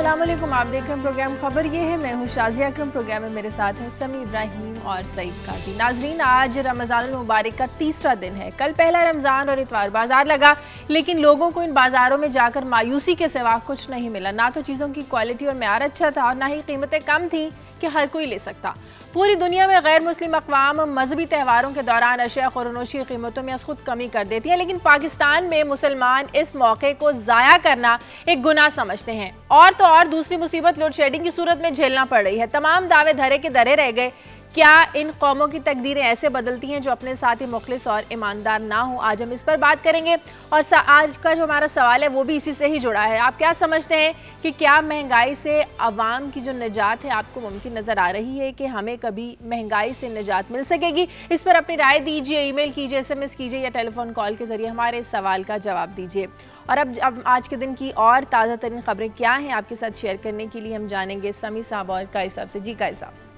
अस्सलाम वालेकुम। आप देख रहे हैं प्रोग्राम खबर। ये है, मैं हूँ शाजिया अकरम। प्रोग्राम में मेरे साथ हैं समी इब्राहिम और सईद काजी। नाजरीन, आज रमज़ान मुबारक का तीसरा दिन है। कल पहला रमज़ान और इतवार बाजार लगा, लेकिन लोगों को इन बाज़ारों में जाकर मायूसी के सिवा कुछ नहीं मिला। ना तो चीज़ों की क्वालिटी और म्यार अच्छा था और ना ही कीमतें कम थी कि हर कोई ले सकता। पूरी दुनिया में गैर मुस्लिम अक़वाम मजहबी त्योहारों के दौरान अशिया ख़ुरनोशी की कीमतों में खुद कमी कर देती है, लेकिन पाकिस्तान में मुसलमान इस मौके को ज़ाया करना एक गुनाह समझते हैं। और तो और दूसरी मुसीबत लोड शेडिंग की सूरत में झेलना पड़ रही है। तमाम दावे धरे के धरे रह गए। क्या इन कौमों की तकदीरें ऐसे बदलती हैं जो अपने साथ ही मुखलिस और ईमानदार ना हो? आज हम इस पर बात करेंगे और आज का जो हमारा सवाल है वो भी इसी से ही जुड़ा है। आप क्या समझते हैं कि क्या महंगाई से आवाम की जो निजात है आपको मुमकिन नज़र आ रही है कि हमें कभी महंगाई से निजात मिल सकेगी? इस पर अपनी राय दीजिए, ईमेल कीजिए, SMS कीजिए या टेलीफोन कॉल के जरिए हमारे इस सवाल का जवाब दीजिए। और अब आज के दिन की और ताज़ा तरीन खबरें क्या हैं आपके साथ शेयर करने के लिए हम जानेंगे समी साहब और काई साहब से। जी काई साहब।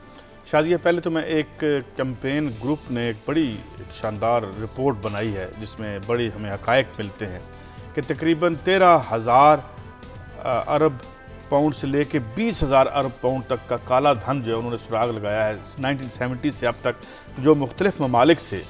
शाजिया, पहले तो मैं एक कैंपेन ग्रुप ने एक बड़ी शानदार रिपोर्ट बनाई है जिसमें बड़ी हमें हक़ाइक़ मिलते हैं कि तकरीबन 13,000 अरब पाउंड से लेके 20,000 अरब पाउंड तक का काला धन जो है उन्होंने सुराग लगाया है 1970 से अब तक, जो मुख्तलिफ ममालिक से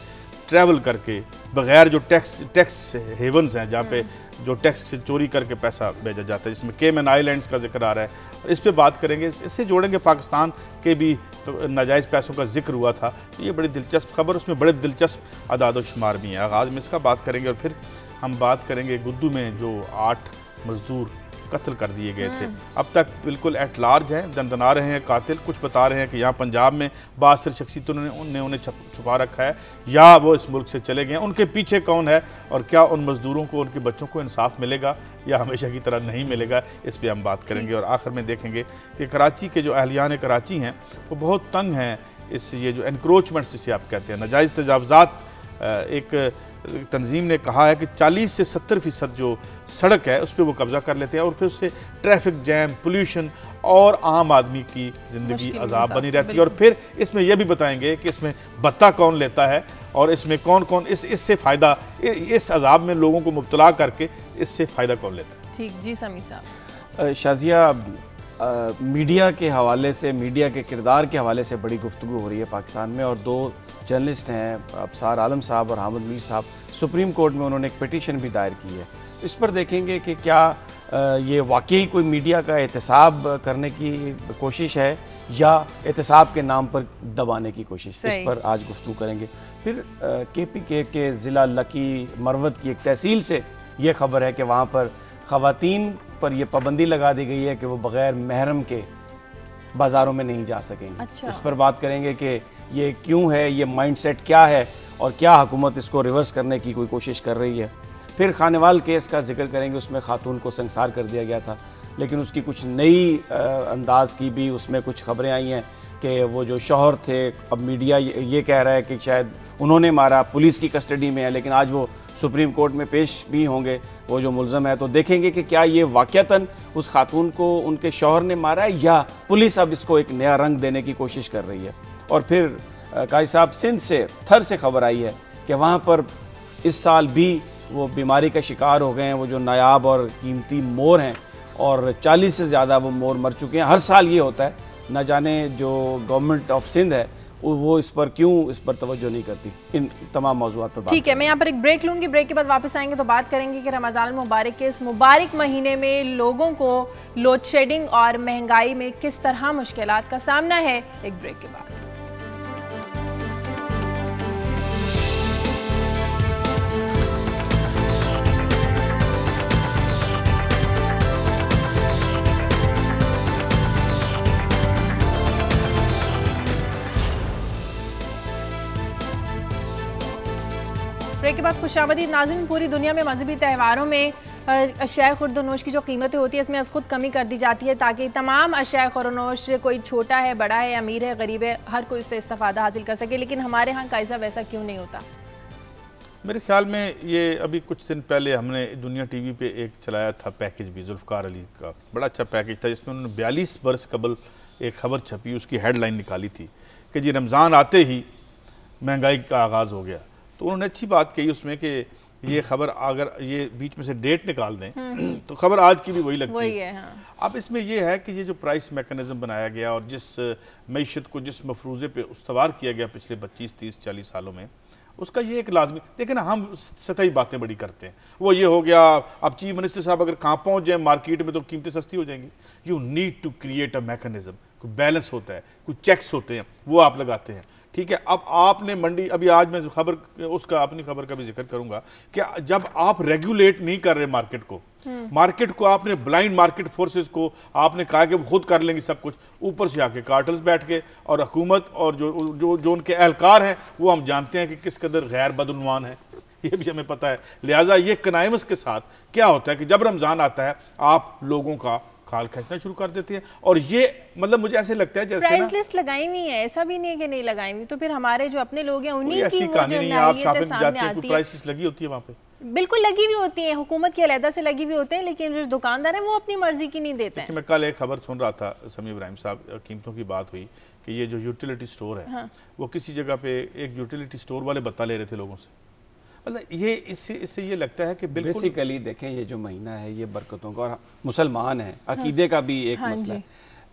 ट्रैवल करके बग़ैर जो टैक्स हेवन्स हैं जहाँ पे जो टैक्स से चोरी करके पैसा भेजा जाता है, जिसमें केमन आइलैंड्स का जिक्र आ रहा है। इस पे बात करेंगे, इससे जोड़ेंगे पाकिस्तान के भी तो नाजायज़ पैसों का जिक्र हुआ था। ये बड़ी दिलचस्प खबर, उसमें बड़े दिलचस्प अदाद व शुमार भी हैं। आगाज़ में इसका बात करेंगे और फिर हम बात करेंगे गुद्दू में जो 8 मजदूर कत्ल कर दिए गए थे, अब तक बिल्कुल एट लार्ज हैं, दंदना रहे हैं कातिल। कुछ बता रहे हैं कि यहाँ पंजाब में बासर शख्सियतों ने उन्हें छुपा रखा है या वो इस मुल्क से चले गए हैं। उनके पीछे कौन है और क्या उन मज़दूरों को, उनके बच्चों को इंसाफ मिलेगा या हमेशा की तरह नहीं मिलेगा, इस पर हम बात करेंगे। और आखिर में देखेंगे कि कराची के जो अहलियान कराची हैं वो बहुत तंग हैं इस ये जो एनक्रोचमेंट्स जिसे आप कहते हैं, नाजायज़ तजावज़ात। एक तंजीम ने कहा है कि 40 से 70% जो सड़क है उस पर वो कब्ज़ा कर लेते हैं और फिर उससे ट्रैफिक जैम, पोल्यूशन और आम आदमी की ज़िंदगी अजाब बनी रहती है। और फिर इसमें यह भी बताएंगे कि इसमें भत्ता कौन लेता है और इसमें कौन कौन इससे फ़ायदा, इस अजाब में लोगों को मुब्तला करके इससे फ़ायदा कौन लेता है। ठीक जी समी साहब। शाजिया, मीडिया के हवाले से, मीडिया के किरदार के हवाले से बड़ी गुफ्तगू हो रही है पाकिस्तान में। और 2 जर्नलिस्ट हैं, अबसार आलम साहब और हामिद मीर साहब, सुप्रीम कोर्ट में उन्होंने एक पिटीशन भी दायर की है। इस पर देखेंगे कि क्या ये वाकई कोई मीडिया का एहतसाब करने की कोशिश है या एहतसाब के नाम पर दबाने की कोशिश, इस पर आज गुफ्तगू करेंगे। फिर KPK के ज़िला लकी मरवत की एक तहसील से ये खबर है कि वहाँ पर ख़वातीन पर यह पाबंदी लगा दी गई है कि वो बग़ैर महरम के बाज़ारों में नहीं जा सकेंगे। अच्छा। इस पर बात करेंगे कि ये क्यों है, ये माइंडसेट क्या है और क्या हुकूमत इसको रिवर्स करने की कोई कोशिश कर रही है। फिर खानेवाल केस का जिक्र करेंगे, उसमें खातून को संसार कर दिया गया था, लेकिन उसकी कुछ नई अंदाज़ की भी उसमें कुछ खबरें आई हैं कि वो जो शौहर थे, अब मीडिया ये कह रहा है कि शायद उन्होंने मारा, पुलिस की कस्टडी में है, लेकिन आज वो सुप्रीम कोर्ट में पेश भी होंगे वो जो मुलज़म है। तो देखेंगे कि क्या ये वाक़तन उस खातून को उनके शौहर ने मारा है या पुलिस अब इसको एक नया रंग देने की कोशिश कर रही है। और फिर काई साहब, सिंध से, थर से खबर आई है कि वहाँ पर इस साल भी वो बीमारी का शिकार हो गए हैं, वो जो नायाब और कीमती मोर हैं, और 40 से ज़्यादा वो मोर मर चुके हैं। हर साल ये होता है, न जाने जो गवर्नमेंट ऑफ सिंध है वो इस पर क्यों इस पर तवज्जो नहीं करती। इन तमाम मौज़ूआत पर ठीक है, मैं यहाँ पर एक ब्रेक लूँगी। ब्रेक के बाद वापस आएंगे तो बात करेंगे कि रमज़ान मुबारक के इस मुबारक महीने में लोगों को लोड शेडिंग और महंगाई में किस तरह मुश्किलात का सामना है। एक ब्रेक के बाद ब्रेक के बाद खुशामदीद नाज़रीन। पूरी दुनिया में मजहबी त्योहारों में अशिया खुर्दनोश की जो कीमतें होती है इसमें खुद कमी कर दी जाती है ताकि तमाम अशिया खुर्दनोश, कोई छोटा है, बड़ा है, अमीर है, गरीब है, हर कोई उससे इस्तेफादा हासिल कर सके। लेकिन हमारे यहाँ कैसा वैसा क्यों नहीं होता? मेरे ख्याल में ये अभी कुछ दिन पहले हमने दुनिया TV पे एक चलाया था पैकेज भी, जुल्फ़कार अली का बड़ा अच्छा पैकेज था जिसमें उन्होंने 42 बरस कबल एक खबर छपी, उसकी हेडलाइन निकाली थी कि जी रमज़ान आते ही महंगाई का आगाज़ हो गया। तो उन्होंने अच्छी बात कही उसमें कि ये खबर अगर ये बीच में से डेट निकाल दें तो खबर आज की भी वही लगती है। हाँ। अब इसमें यह है कि ये जो प्राइस मैकेनिज्म बनाया गया और जिस मईशत को जिस मफरूज़े पे उस्तवार किया गया पिछले 25, 30, 40 सालों में, उसका ये एक लाजमी, देखिए ना, हम सतही बातें बड़ी करते हैं, वो ये हो गया, अब चीफ मिनिस्टर साहब अगर कहाँ पहुँच जाए मार्केट में तो कीमतें सस्ती हो जाएंगी। You need to create a mechanism, कोई बैलेंस होता है, कुछ चेक्स होते हैं, वो आप लगाते हैं, ठीक है। अब आपने मंडी, अभी आज मैं खबर उसका अपनी खबर का भी जिक्र करूंगा कि जब आप रेगुलेट नहीं कर रहे मार्केट को आपने ब्लाइंड मार्केट फोर्सेस को आपने कहा कि वो खुद कर लेंगे सब कुछ, ऊपर से आके कार्टल्स बैठ के और हुकूमत और जो उनके एहलकार हैं वो हम जानते हैं कि किस कदर गैर बदउनवान है, ये भी हमें पता है। लिहाजा ये कनाइमस के साथ क्या होता है कि जब रमज़ान आता है आप लोगों का खाल खींचना शुरू कर देती है, और ये मतलब मुझे ऐसे लगता है जैसे प्राइस लिस्ट लगाई नहीं है, ऐसा भी नहीं है कि नहीं लगाई हुई, तो फिर हमारे जो अपने लोग हैं उन्हीं की वो जो आप जाते हैं कोई प्राइस लिस्ट लगी होती है वहाँ पे, बिल्कुल लगी हुई होती है, हुकूमत की अलहदा से लगी हुई होते हैं, लेकिन जो दुकानदार है वो अपनी मर्जी की नहीं देते हैं। मैं कल एक खबर सुन रहा था, समी इब्राहिम साहब, कीमतों की बात हुई कि ये जो यूटिलिटी स्टोर है, हाँ। वो किसी जगह पे एक यूटिलिटी स्टोर वाले बता ले रहे थे लोगों से, मतलब ये इससे ये लगता है कि बिल्कुल बेसिकली देखें ये जो महीना है ये बरकतों का और मुसलमान है, अकीदे का भी एक मसला है।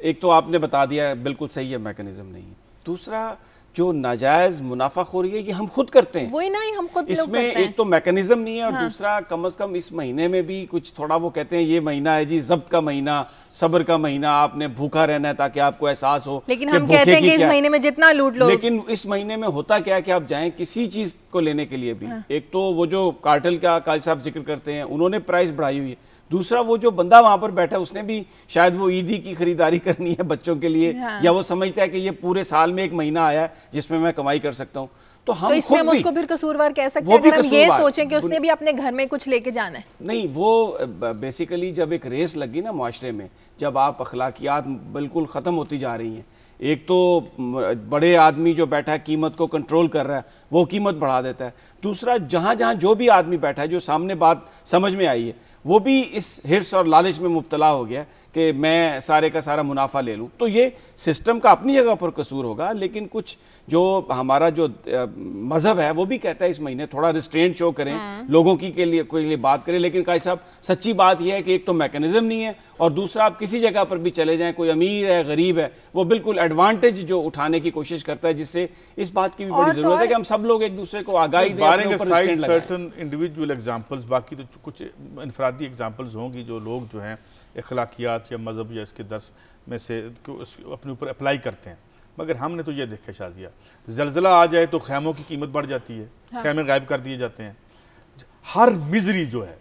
एक तो आपने बता दिया बिल्कुल सही है, मैकेनिज्म नहीं है। दूसरा जो नाजायज मुनाफाखोरी है ये हम खुद करते हैं, वही ना, हम खुद इसमें एक तो मैकेनिज्म नहीं है और दूसरा कम से कम इस महीने में भी कुछ थोड़ा, वो कहते हैं ये महीना है जी ज़ब्त का महीना, सब्र का महीना, आपने भूखा रहना है ताकि आपको एहसास हो। लेकिन हम कहते हैं कि इस महीने में जितना लूट लो, लेकिन इस महीने में होता क्या है कि आप जाएं किसी चीज को लेने के लिए भी, एक तो वो जो कार्टेल का काजी साहब जिक्र करते हैं उन्होंने प्राइस बढ़ाई हुई है, दूसरा वो जो बंदा वहां पर बैठा है उसने भी शायद वो ईदी की खरीदारी करनी है बच्चों के लिए, या वो समझता है कि ये पूरे साल में एक महीना आया है जिसमें मैं कमाई कर सकता हूँ। तो हम इसमें हम उसको फिर कसूरवार कह सकते हैं अगर हम ये सोचें कि उसने भी अपने घर में कुछ लेके जाना है। नहीं, वो बेसिकली जब एक रेस लगी ना माशरे में, जब आप अखलाकियात बिल्कुल ख़त्म होती जा रही हैं, एक तो बड़े आदमी जो बैठा है कीमत को कंट्रोल कर रहा है वो कीमत बढ़ा देता है, दूसरा जहाँ जहाँ जो भी आदमी बैठा है जो सामने बात समझ में आई है वो भी इस हिर्स और लालच में मुब्तला हो गया कि मैं सारे का सारा मुनाफा ले लूं। तो ये सिस्टम का अपनी जगह पर कसूर होगा, लेकिन कुछ जो हमारा जो मजहब है वो भी कहता है इस महीने थोड़ा रिस्ट्रेंट शो करें, लोगों की के लिए बात करें। लेकिन काजी साहब सच्ची बात यह है कि एक तो मैकेनिज्म नहीं है और दूसरा आप किसी जगह पर भी चले जाएं, कोई अमीर है गरीब है, वो बिल्कुल एडवांटेज जो उठाने की कोशिश करता है, जिससे इस बात की भी बड़ी जरूरत है कि हम सब लोग एक दूसरे को आगाही दें। सर्टेन इंडिविजुअल एग्जांपल्स, बाकी तो कुछ इनफरादी एग्जांपल्स होंगी जो लोग जो हैं अखलाकियात या मजहब या इसके दर्स में से अपने ऊपर अप्लाई करते हैं, मगर हमने तो ये देखा शाजिया, जलजला आ जाए तो खैमों की कीमत बढ़ जाती है, खैमे गायब कर दिए जाते हैं, हर मिजरी जो है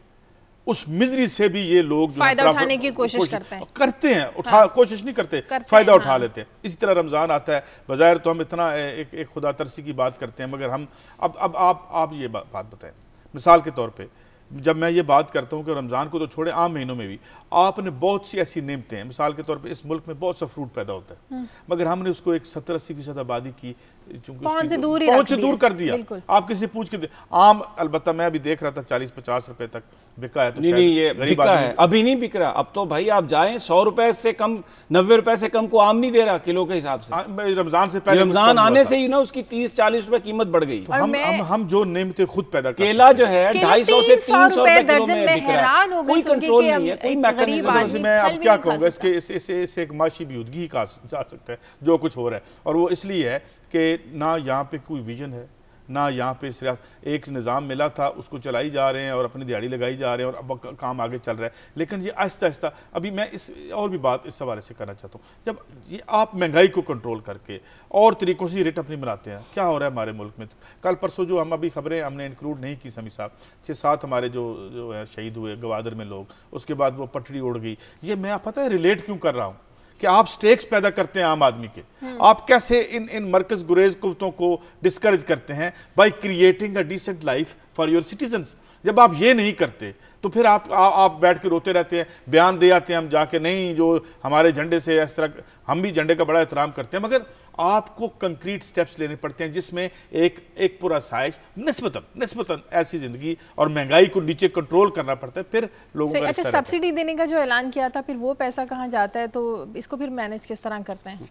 उस मिजरी से भी ये लोग जो फायदा उठाने की कोशिश करते हैं, कोशिश नहीं करते फायदा उठा लेते हैं। इसी तरह रमज़ान आता है, बज़ाहिर तो हम इतना एक खुदा तरसी की बात करते हैं, मगर हम अब आप ये बात बताएं, मिसाल के तौर पे जब मैं ये बात करता हूँ कि रमज़ान को तो छोड़े आम महीनों में भी आपने बहुत सी ऐसी नेमतें हैं, मिसाल के तौर पे इस मुल्क में बहुत सा फ्रूट पैदा होता है, मगर हमने उसको एक 70-80% आबादी की पहुंच से दूर कर दिया। आप किसी पूछ के आम, अलबत्ता मैं अभी देख रहा था 40-50 रुपए तक बिका है, तो नहीं ये बिका है, अभी नहीं बिक रहा। अब तो भाई आप जाएं 100 रुपए से कम, 90 रुपए से कम को आम नहीं दे रहा किलो के हिसाब से। रमजान से पहले, रमजान आने से ही ना उसकी 30-40 रुपए कीमत बढ़ गई। तो हम जो नेमतें खुद पैदा करते हैं, केला जो है 250 से 300 रुपए किलो में बिक रहा है, कोई कंट्रोल नहीं है, कोई मैकेनिज्म। मैं अब क्या कहूँगा, इससे एक माशी बेहूदगी कहा जा सकता है जो कुछ हो रहा है, और वो इसलिए है कि ना यहाँ पे कोई विजन है, ना यहाँ पे सिर्फ एक निज़ाम मिला था उसको चलाई जा रहे हैं और अपनी दिहाड़ी लगाई जा रहे हैं और अब काम आगे चल रहा है। लेकिन ये आहिस्ता आहिस्ता, अभी मैं इस और भी बात इस हवाले से करना चाहता हूँ, जब ये आप महंगाई को कंट्रोल करके और तरीक़ों से रेट अपनी बनाते हैं, क्या हो रहा है हमारे मुल्क में। कल परसों जो हम अभी खबरें हमने इंक्लूड नहीं की, समी साहब 6-7 हमारे जो है शहीद हुए गवादर में लोग, उसके बाद वो पटड़ी उड़ गई। ये मैं पता है रिलेट क्यों कर रहा हूँ कि आप स्टेक्स पैदा करते हैं आम आदमी के, आप कैसे इन मरकज गुरेज कुव्वतों को डिस्करेज करते हैं by creating a decent life for your citizens. जब आप ये नहीं करते तो फिर आप बैठ के रोते रहते हैं, बयान दे आते हैं हम जाके, नहीं जो हमारे झंडे से इस तरह, हम भी झंडे का बड़ा एहतराम करते हैं, मगर आपको कंक्रीट स्टेप्स लेने पड़ते हैं जिसमें एक पूरा साइज निस्बतन ऐसी जिंदगी और महंगाई को नीचे कंट्रोल करना पड़ता है, फिर लोगों का। अच्छा, सब्सिडी देने का जो ऐलान किया था, फिर वो पैसा कहाँ जाता है, तो इसको फिर मैनेज किस तरह करते हैं?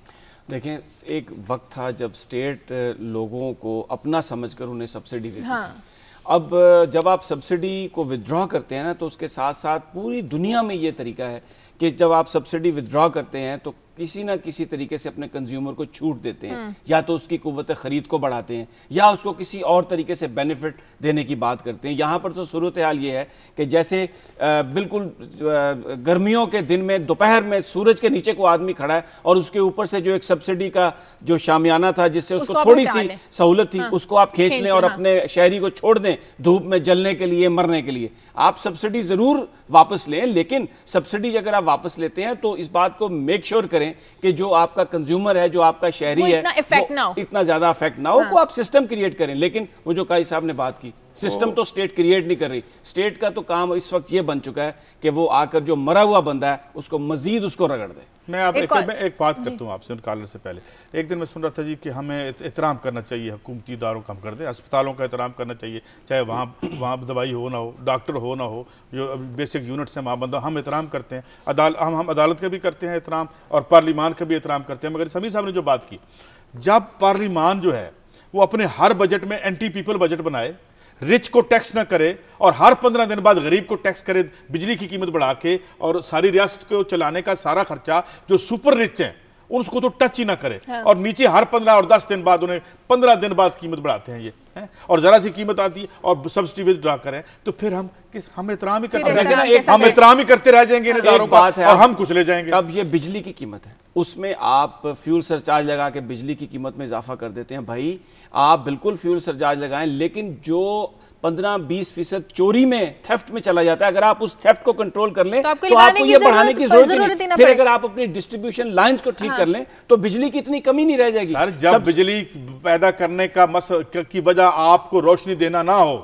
देखें, एक वक्त था जब स्टेट लोगों को अपना समझकर उन्हें सब्सिडी देती थी। अब जब आप सब्सिडी को विथड्रॉ करते हैं ना, तो उसके साथ साथ पूरी दुनिया में ये तरीका है कि जब आप सब्सिडी विथड्रॉ करते हैं तो किसी ना किसी तरीके से अपने कंज्यूमर को छूट देते हैं, या तो उसकी कुव्वत खरीद को बढ़ाते हैं या उसको किसी और तरीके से बेनिफिट देने की बात करते हैं। यहाँ पर तो सूरत हाल ये है कि जैसे बिल्कुल गर्मियों के दिन में दोपहर में सूरज के नीचे को आदमी खड़ा है और उसके ऊपर से जो एक सब्सिडी का जो शामियाना था जिससे उसको थोड़ी सी सहूलत थी, उसको आप खींच लें और अपने शहरी को छोड़ दें धूप में जलने के लिए, मरने के लिए। आप सब्सिडी जरूर वापस लें, लेकिन सब्सिडी अगर आप वापस लेते हैं तो इस बात को मेक श्योर करें कि जो आपका कंज्यूमर है, जो आपका शहरी है, इतना ज्यादा इफेक्ट ना हो। वो आप सिस्टम क्रिएट करें, लेकिन वो जो काई साहब ने बात की, सिस्टम तो स्टेट क्रिएट नहीं कर रही। स्टेट का तो काम इस वक्त ये बन चुका है कि वो आकर जो मरा हुआ बंदा है उसको मजीद उसको रगड़ दे। मैं एक बात करता हूँ आपसे कॉलर से पहले। एक दिन मैं सुन रहा था जी कि हमें एहतराम करना चाहिए, हुकूमती इदारों का हम कर दें, अस्पतालों का एहतराम करना चाहिए, चाहे वहाँ दवाई हो ना हो, डॉक्टर हो ना हो, जो बेसिक यूनिट्स हैं वहाँ बंदा, हम एहतराम करते हैं, हम अदालत का भी करते हैं एहतराम और पार्लिमान का भी एहतराम करते हैं। मगर समीर साहब ने जो बात की, जब पार्लिमान जो है वो अपने हर बजट में एंटी पीपल बजट बनाए, रिच को टैक्स ना करे और हर 15 दिन बाद गरीब को टैक्स करे, बिजली की कीमत बढ़ा के, और सारी रियासत को चलाने का सारा खर्चा जो सुपर रिच हैं उसको तो टच ही ना करे, और नीचे हर 15 और 10 दिन बाद उन्हें 15 दिन बाद कीमत बढ़ाते हैं ये हैं, और जरा सी कीमत आती है और सब्सिडी विथड्रॉ करें, तो फिर हम एहतराम ही करते रहेंगे, हम एहतराम ही करते रह जाएंगे इन इदारों का और हम कुछ ले जाएंगे। अब ये बिजली की कीमत है, उसमें आप फ्यूल सरचार्ज लगा के बिजली की कीमत में इजाफा कर देते हैं। भाई आप बिल्कुल फ्यूल सरचार्ज लगाएं, लेकिन जो 15-20% चोरी में, थेफ्ट में चला जाता है, अगर आप उस थेफ्ट को कंट्रोल कर लें तो आपको ये बढ़ाने की जरूरत नहीं। फिर अगर आप अपनी डिस्ट्रीब्यूशन लाइंस को ठीक कर लें तो बिजली की इतनी कमी नहीं रह जाएगी। सर, जब बिजली पैदा करने का की वजह आपको रोशनी देना ना हो,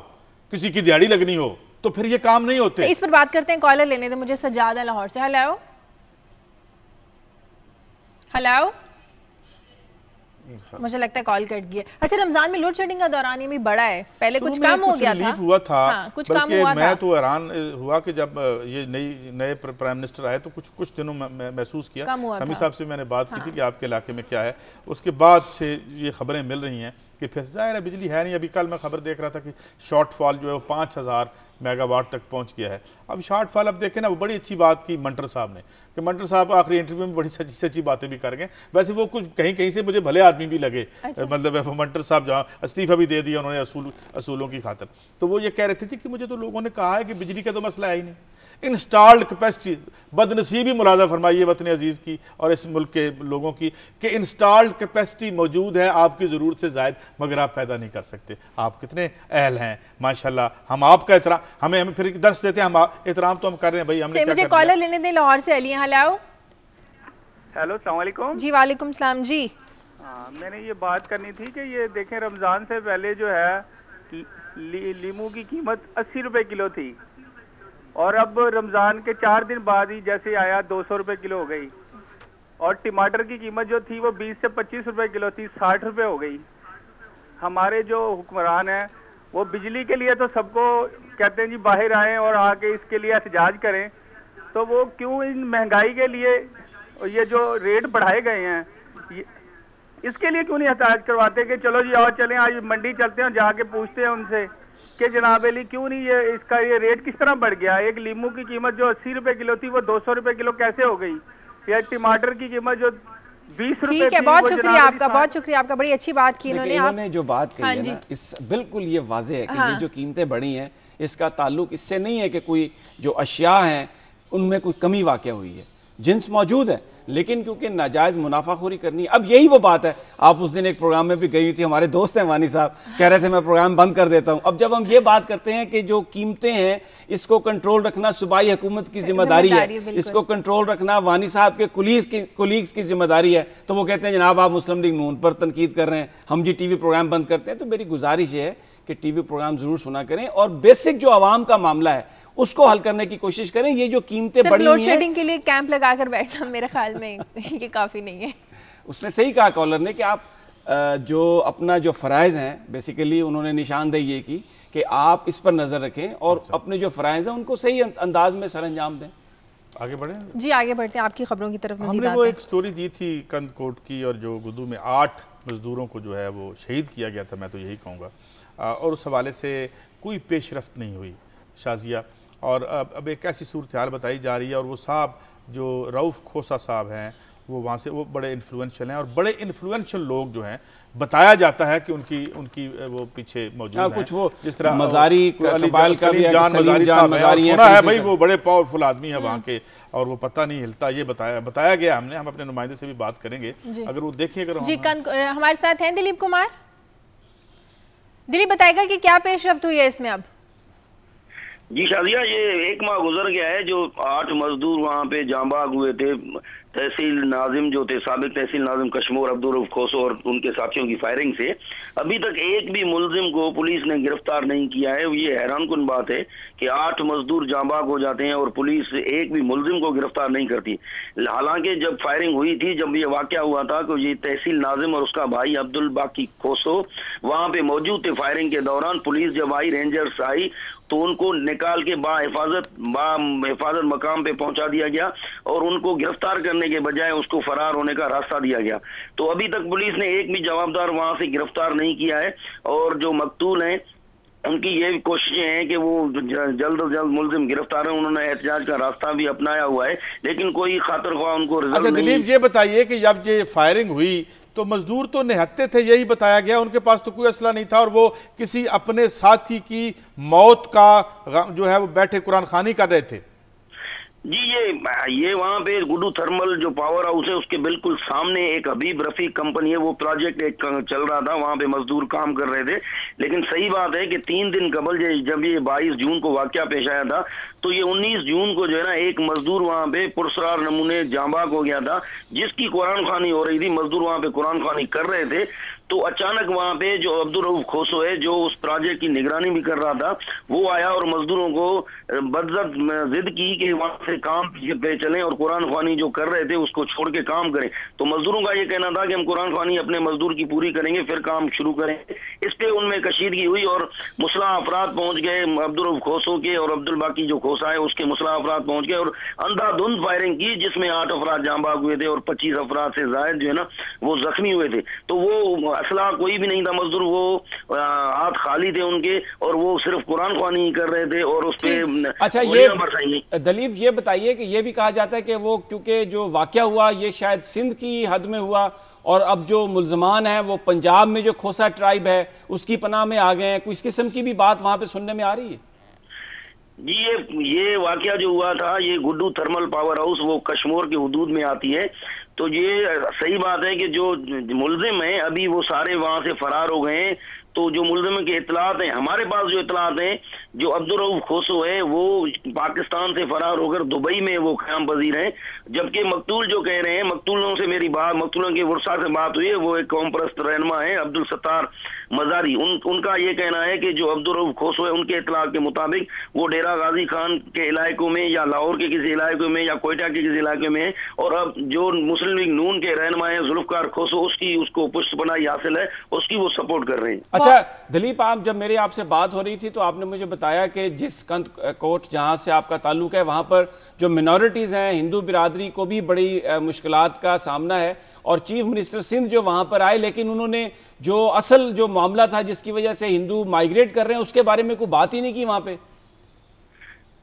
किसी की दिहाड़ी लगनी हो, तो फिर ये काम नहीं होते। इस पर बात करते हैं, कॉलर लेने दे मुझे। सजाद है लाहौर से। हेलो हेलो, मुझे लगता है कॉल कट गया। अच्छा, रमजान में लोड शेडिंग का दौरान ये भी बड़ा है, पहले कुछ कम हो गया था, हुआ था, हाँ, कुछ कम हुआ था। मैं तो हैरान हुआ कि जब ये नए प्राइम मिनिस्टर आए तो कुछ दिनों में महसूस किया। समी साहब से मैंने बात की थी कि आपके इलाके में क्या है, उसके बाद से ये खबरें मिल रही हैं कि फिर जाहिर है बिजली है नहीं। अभी कल मैं खबर देख रहा था कि शॉर्टफॉल जो है वो 5000 मेगावाट तक पहुंच गया है। अब शॉर्टफॉल, अब देखें ना, वो बड़ी अच्छी बात की मंटर साहब ने कि मंटर साहब आखिरी इंटरव्यू में बड़ी सच्ची बातें भी कर गए। वैसे वो कुछ कहीं से मुझे भले आदमी भी लगे, मतलब मंटर साहब जहाँ इस्तीफा भी दे दिया उन्होंने असूलों की खातिर, तो वो ये कह रहे थे कि मुझे तो लोगों ने कहा है कि बिजली का तो मसला है ही नहीं, इंस्टॉल्ड कैपेसिटी, बदनसीबी मुलाजा फरमाइए वतन अजीज़ की और इस मुल्क के लोगों की कि इंस्टॉल्ड कैपेसिटी मौजूद है आपकी ज़रूरत से ज़ायद, मगर आप पैदा नहीं कर सकते। आप कितने अहल हैं माशाल्लाह, हम आपका एहतराम, हमें फिर दर्श देते हैं, हम एहतराम तो हम कर रहे हैं भाई। हमने मुझे कॉलर लेने दें, लाहौर से अली। हेलो अस्सलाम वालेकुम जी। वालेकुम सलाम जी। मैंने ये बात करनी थी कि ये देखें, रमज़ान से पहले जो है लीमू की कीमत 80 रुपए किलो थी, और अब रमज़ान के 4 दिन बाद ही जैसे आया 200 रुपए किलो हो गई, और टमाटर की कीमत जो थी वो 20 से 25 रुपए किलो थी, 60 रुपए हो गई। हमारे जो हुक्मरान हैं वो बिजली के लिए तो सबको कहते हैं जी बाहर आएँ और आके इसके लिए एहतजाज करें, तो वो क्यों इन महंगाई के लिए ये जो रेट बढ़ाए गए हैं इसके लिए क्यों नहीं एहतजाज करवाते कि चलो जी आओ चलें आज मंडी चलते हैं, जाके पूछते हैं उनसे कि जनाब अली क्यों नहीं ये रेट किस तरह बढ़ गया। एक लीमू की कीमत जो 80 रुपए किलो थी वो 200 रुपए किलो कैसे हो गई, या टमाटर की कीमत जो 20 रुपए। ठीक है, बहुत शुक्रिया आपका, बहुत शुक्रिया आपका, बड़ी अच्छी बात की इन्होंने जो बात कही है ना, इस बिल्कुल ये वाज़ेह है कि ये जो कीमतें बढ़ी हैं इसका ताल्लुक इससे नहीं है कि कोई जो अशिया हैं उनमें कोई कमी वाक़या हुई है, जिन्स मौजूद है, लेकिन क्योंकि नाजायज़ मुनाफाखोरी करनी है। अब यही वो बात है, आप उस दिन एक प्रोग्राम में भी गई थी, हमारे दोस्त हैं वानी साहब, कह रहे थे मैं प्रोग्राम बंद कर देता हूं। अब जब हम ये बात करते हैं कि जो कीमतें हैं इसको कंट्रोल रखना सूबाई हुकूमत की जिम्मेदारी है, इसको कंट्रोल रखना वानी साहब के कुलीग्स की जिम्मेदारी है, तो वो कहते हैं जनाब आप मुस्लिम लीग नून पर तनकीद कर रहे हैं, हम जी टीवी प्रोग्राम बंद करते हैं। तो मेरी गुजारिश ये है कि टीवी प्रोग्राम जरूर सुना करें और बेसिक जो आवाम का मामला है उसको हल करने की कोशिश करें। ये जो कीमतें बढ़ी लोड शेडिंग के लिए कैंप लगाकर बैठना मेरे ख्याल में ये काफी नहीं है। उसने सही कहा कॉलर ने कि आप जो अपना जो फ़राइज़ हैं, बेसिकली उन्होंने निशानदेही ये की कि आप इस पर नज़र रखें और अपने जो फ़राइज़ हैं उनको सही अंदाज में सर अंजाम दें। आगे बढ़े जी, आगे बढ़ते हैं आपकी खबरों की तरफ। हमने वो एक स्टोरी दी थी कंदकोट की, और जो गुदू में 8 मज़दूरों को जो है वो शहीद किया गया था, मैं तो यही कहूँगा। और उस हवाले से कोई पेशरफ्त नहीं हुई शाजिया। और अब एक ऐसी सूरत हाल बताई जा रही है, और वो साहब जो रऊफ़ खोसा साहब हैं वो वहाँ से वो बड़े इन्फ्लुएंशियल हैं, और बड़े इन्फ्लुएंशियल लोग जो हैं बताया जाता है कि उनकी वो पीछे मौजूद हैं। कुछ वो जिस तरह मज़ारी कबाइल का भी जान मज़ारी साहब हैं, सुना है भाई वो बड़े पावरफुल आदमी है वहाँ के, और वो पता नहीं हिलता, ये बताया गया हमने। हम अपने नुमाइंदे से भी बात करेंगे अगर वो देखें। अगर जी हमारे साथ हैं दिलीप कुमार। दिलीप बताएगा कि क्या पेशरफ्त हुई है इसमें अब? जी शाजिया, ये 1 माह गुजर गया है जो 8 मजदूर वहाँ पे जांबाग हुए थे। तहसील नाजिम जो थे, साबिक तहसील नाजिम कश्मोर अब्दुल रऊफ खोसो और उनके साथियों की फायरिंग से अभी तक एक भी मुलजिम को पुलिस ने गिरफ्तार नहीं किया है। ये हैरानकुन बात है कि 8 मजदूर जांबाग हो जाते हैं और पुलिस एक भी मुलजिम को गिरफ्तार नहीं करती। हालांकि जब फायरिंग हुई थी, जब ये वाकया हुआ था, तो ये तहसील नाजिम और उसका भाई अब्दुल बाकी खोसो वहाँ पे मौजूद थे। फायरिंग के दौरान पुलिस जब आई, रेंजर्स आई, तो उनको निकाल के हिफाजत मकाम पे पहुंचा दिया गया और उनको गिरफ्तार करने के बजाय उसको फरार होने का रास्ता दिया गया। तो अभी तक पुलिस ने एक भी जवाबदार वहां से गिरफ्तार नहीं किया है। और जो मकतूल हैं उनकी ये कोशिशें हैं कि वो जल्द से जल्द मुलजिम गिरफ्तार है। उन्होंने एहतजाज का रास्ता भी अपनाया हुआ है, लेकिन कोई खातिर ख्वाह उनको रिजल्ट नहीं। दिलीप ये बताइए कि जब ये फायरिंग हुई तो मजदूर तो निहत्ते थे, यही बताया गया, उनके पास तो कोई असला नहीं था, और वो किसी अपने साथी की मौत का जो है वो बैठे कुरान खानी कर रहे थे। जी ये वहाँ पे गुड्डू थर्मल जो पावर हाउस है उसके बिल्कुल सामने एक हबीब रफीक कंपनी है, वो प्रोजेक्ट एक चल रहा था, वहाँ पे मजदूर काम कर रहे थे। लेकिन सही बात है कि 3 दिन कबल जब ये 22 जून को वाकया पेश आया था, तो ये 19 जून को जो है ना एक मजदूर वहाँ पे पुरस्कार नमूने जांबाग हो गया था, जिसकी कुरान खानी हो रही थी। मजदूर वहाँ पे कुरान खानी कर रहे थे, तो अचानक वहाँ पे जो अब्दुल रऊफ खोसो है जो उस प्रोजेक्ट की निगरानी भी कर रहा था, वो आया और मजदूरों को बदजत जिद की कि वहाँ से काम पे चलें और कुरान खानी जो कर रहे थे उसको छोड़ के काम करें। तो मजदूरों का ये कहना था कि हम कुरान खानी अपने मजदूर की पूरी करेंगे फिर काम शुरू करेंगे। इस पे उनमें कशीदगी हुई और मुसलह अफराद पहुंच गए अब्दुल रऊफ खोसो के, और अब्दुल बाकी जो खोसा है उसके मुसलह अफराद पहुंच गए और अंधाधुंध फायरिंग की, जिसमें 8 अफराद जांबाग हुए थे और 25 अफराद से जायद जो है ना वो जख्मी हुए थे। तो वो असला कोई भी नहीं था, मजदूर वो हाथ खाली थे उनके, और वो सिर्फ कुरान ख्वानी कर रहे थे और उस पे। अच्छा, ये दलीप ये बताइए कि ये भी कहा जाता है कि वो क्योंकि जो वाकया हुआ ये शायद सिंध की हद में हुआ, और अब जो मुल्जमान हैं वो पंजाब में जो खोसा ट्राइब है उसकी पनाह में आ गए हैं, कुछ किस्म की भी बात वहां पे सुनने में आ रही है? जी ये वाकया जो हुआ था, ये गुड्डू थर्मल पावर हाउस वो कश्मीर की हुदूद में आती है। तो ये सही बात है कि जो मुलजिम है अभी वो सारे वहां से फरार हो गए हैं। तो जो मुलजिम के इतलात हैं, हमारे पास जो इतलात हैं, जो अब्दुल रऊफ खोसो है वो पाकिस्तान से फरार होकर दुबई में वो क़याम पज़ीर हैं, जबकि मकतूल जो कह रहे हैं, मकतूलों से मेरी बात, मकतूलों के वर्षा से बात हुई है, वो एक कौम परस्त रहनुमा है अब्दुल सत्तार मज़ारी। उनका ये कहना है कि जो अब्दुल रऊफ खोसो है उनके इतलात के मुताबिक वो डेरा गाजी खान के इलाकों में या लाहौर के किसी इलाके में या कोयटा के किसी इलाके में है, और अब जो मुस्लिम लीग नून के रहनुमा है जुल्फकार खोसो उसको पुष्टपनाही हासिल है, उसकी वो सपोर्ट कर रहे हैं। अच्छा दिलीप, आप जब मेरी आपसे बात हो रही थी तो आपने मुझे बताया कि जिस कंद कोट जहां से आपका ताल्लुक है वहां पर जो मिनॉरिटीज़ हैं, हिंदू बिरादरी को भी बड़ी मुश्किलात का सामना है, और चीफ मिनिस्टर सिंध जो वहां पर आए, लेकिन उन्होंने जो असल जो मामला था जिसकी वजह से हिंदू माइग्रेट कर रहे हैं उसके बारे में कोई बात ही नहीं की वहां पे।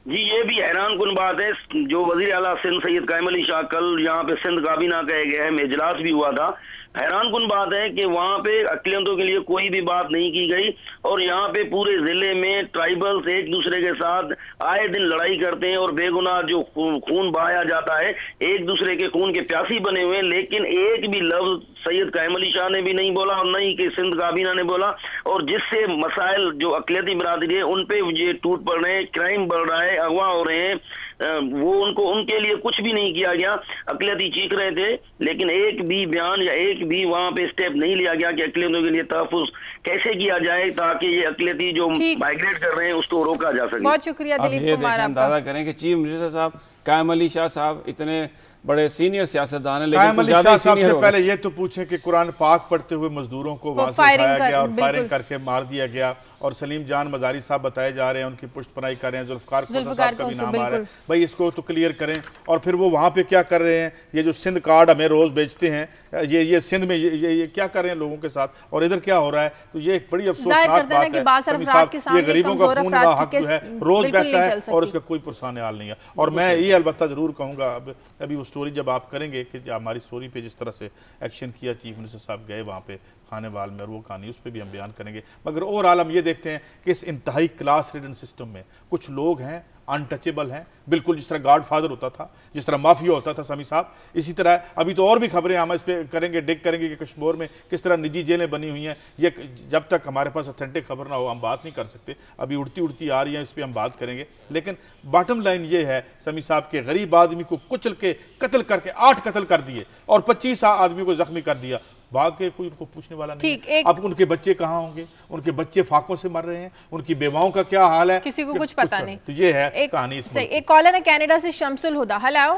जी ये भी हैरान कुन बात है। जो वजीर आला सिंध सैयद कायम अली शाह कल यहाँ पे सिंध काबीना कहे गए हैं, इजलास भी हुआ था। हैरान कुन बात है कि वहाँ पे अक़लियतों के लिए कोई भी बात नहीं की गई, और यहाँ पे पूरे जिले में ट्राइबल्स एक दूसरे के साथ आए दिन लड़ाई करते हैं और बेगुनाह जो खून बहाया जाता है, एक दूसरे के खून के प्यासी बने हुए हैं। लेकिन एक भी लफ्ज सैयद कायम अली शाह ने भी नहीं बोला और नहीं कि सिंध काबीना ने बोला, और जिससे मसाइल जो अक़लियती बिरादरी है उन पे ये टूट पड़ रहे हैं, क्राइम बढ़ रहा है, अगवा हो रहे हैं, वो उनके लिए कुछ भी नहीं किया गया। अक़लियती चीख रहे थे, लेकिन एक भी बयान या एक भी वहाँ पे स्टेप नहीं लिया गया कि अक़लियतों के लिए तहफ़्फ़ुज़ कैसे किया जाए ताकि ये अक़लियती जो माइग्रेट कर रहे हैं उसको रोका जा सके। बहुत शुक्रिया दिलीप कुमार। अंदाजा करें कि चीफ मिनिस्टर साहब कायम अली शाह साहब इतने बड़े सीनियर सियासतदान हैं, कायम लेकिन अली ज्यादा शाह साहब सीनियर से हो गए। पहले ये तो पूछें कि कुरान पाक पढ़ते हुए मजदूरों को वहां से उठाया गया और फायरिंग करके मार दिया गया, और सलीम जान मजारी साहब बताए जा रहे हैं उनकी पुष्टपनाही कर रहे हैं, जुल्फकार खोसा साहब का भी नाम आ रहा है। भाई इसको तो क्लियर करें। और फिर वो वहाँ पे क्या कर रहे हैं, ये जो सिंध कार्ड हमें रोज बेचते हैं, ये सिंध में ये क्या कर रहे हैं लोगों के साथ, और इधर क्या हो रहा है। तो ये एक बड़ी अफसोसनाक बात है। ये गरीबों का खून का हक जो है रोज बहता है और इसका कोई पुरसान हाल नहीं है। और मैं ये अलबत्ता जरूर कहूँगा, अभी वो स्टोरी जब आप करेंगे कि हमारी स्टोरी पे जिस तरह से एक्शन किया चीफ मिनिस्टर साहब गए वहाँ पे खानेवाल में, और वो कहानी उस पर भी हम बयान करेंगे। मगर ओवरऑल हम ये देखते हैं कि इस इंतहाई क्लास रिडन सिस्टम में कुछ लोग हैं अनटचेबल हैं, बिल्कुल जिस तरह गॉड फादर होता था, जिस तरह माफिया होता था समी साहब, इसी तरह अभी तो और भी खबरें हम इस पर करेंगे, डिग करेंगे कि कश्मीर में किस तरह निजी जेलें बनी हुई हैं। ये जब तक हमारे पास ऑथेंटिक खबर ना हो हम बात नहीं कर सकते। अभी उड़ती उड़ती आ रही हैं, इस पर हम बात करेंगे। लेकिन बॉटम लाइन ये है समी साहब के गरीब आदमी को कुचल के कत्ल करके 8 कत्ल कर दिए और 25 आदमी को जख्मी कर दिया, भाग के कोई उनको पूछने वाला नहीं है। अब उनके बच्चे कहाँ होंगे, उनके बच्चे फाकों से मर रहे हैं, उनकी बेवाओं का क्या हाल है, किसी को कुछ पता नहीं। तो ये है कहानी। एक कॉलर है कनाडा से, शमसुल हुदा। हेलो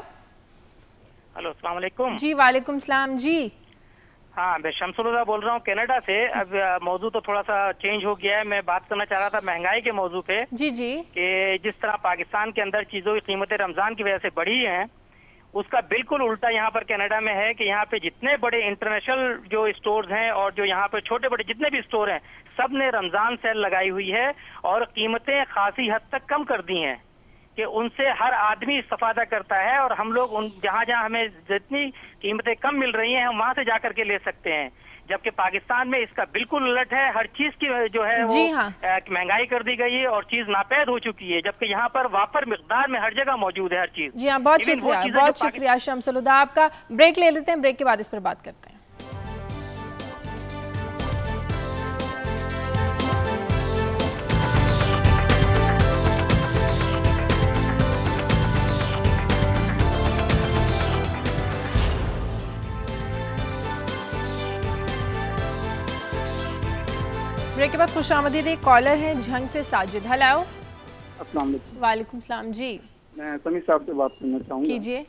अस्सलाम वालेकुम। जी वालेकुम सलाम जी। हाँ, मैं शमसुल हुदा बोल रहा हूँ कनाडा से। अब मौजू तो थोड़ा सा चेंज हो गया है। मैं बात करना चाह रहा था महंगाई के मौजू पे। जी जी। कि जिस तरह पाकिस्तान के अंदर चीजों की कीमतें रमजान की वजह से बढ़ी हैं, उसका बिल्कुल उल्टा यहाँ पर कनाडा में है कि यहाँ पे जितने बड़े इंटरनेशनल जो स्टोर्स हैं और जो यहाँ पे छोटे बड़े जितने भी स्टोर हैं, सब ने रमजान सेल लगाई हुई है और कीमतें खासी हद तक कम कर दी हैं कि उनसे हर आदमी इस्तेफादा करता है। और हम लोग उन जहाँ जहाँ हमें जितनी कीमतें कम मिल रही हैं हम वहाँ से जा करके ले सकते हैं, जबकि पाकिस्तान में इसका बिल्कुल उलट है। हर चीज की जो है वो महंगाई कर दी गई है और चीज नापैद हो चुकी है, जबकि यहाँ पर वापर मिकदार में हर जगह मौजूद है हर चीज। जी हाँ, बहुत शुक्रिया शमसुल हुदा आपका। ब्रेक ले लेते हैं, ब्रेक के बाद इस पर बात करते हैं। ब्रेक के बाद खुशामदीद। एक कॉलर है झंग से, साजिद। हेलो अस्सलाम वालेकुम। वालेकुम सलाम जी। मैं समी साहब से बात करना चाहूँगा। कीजिए।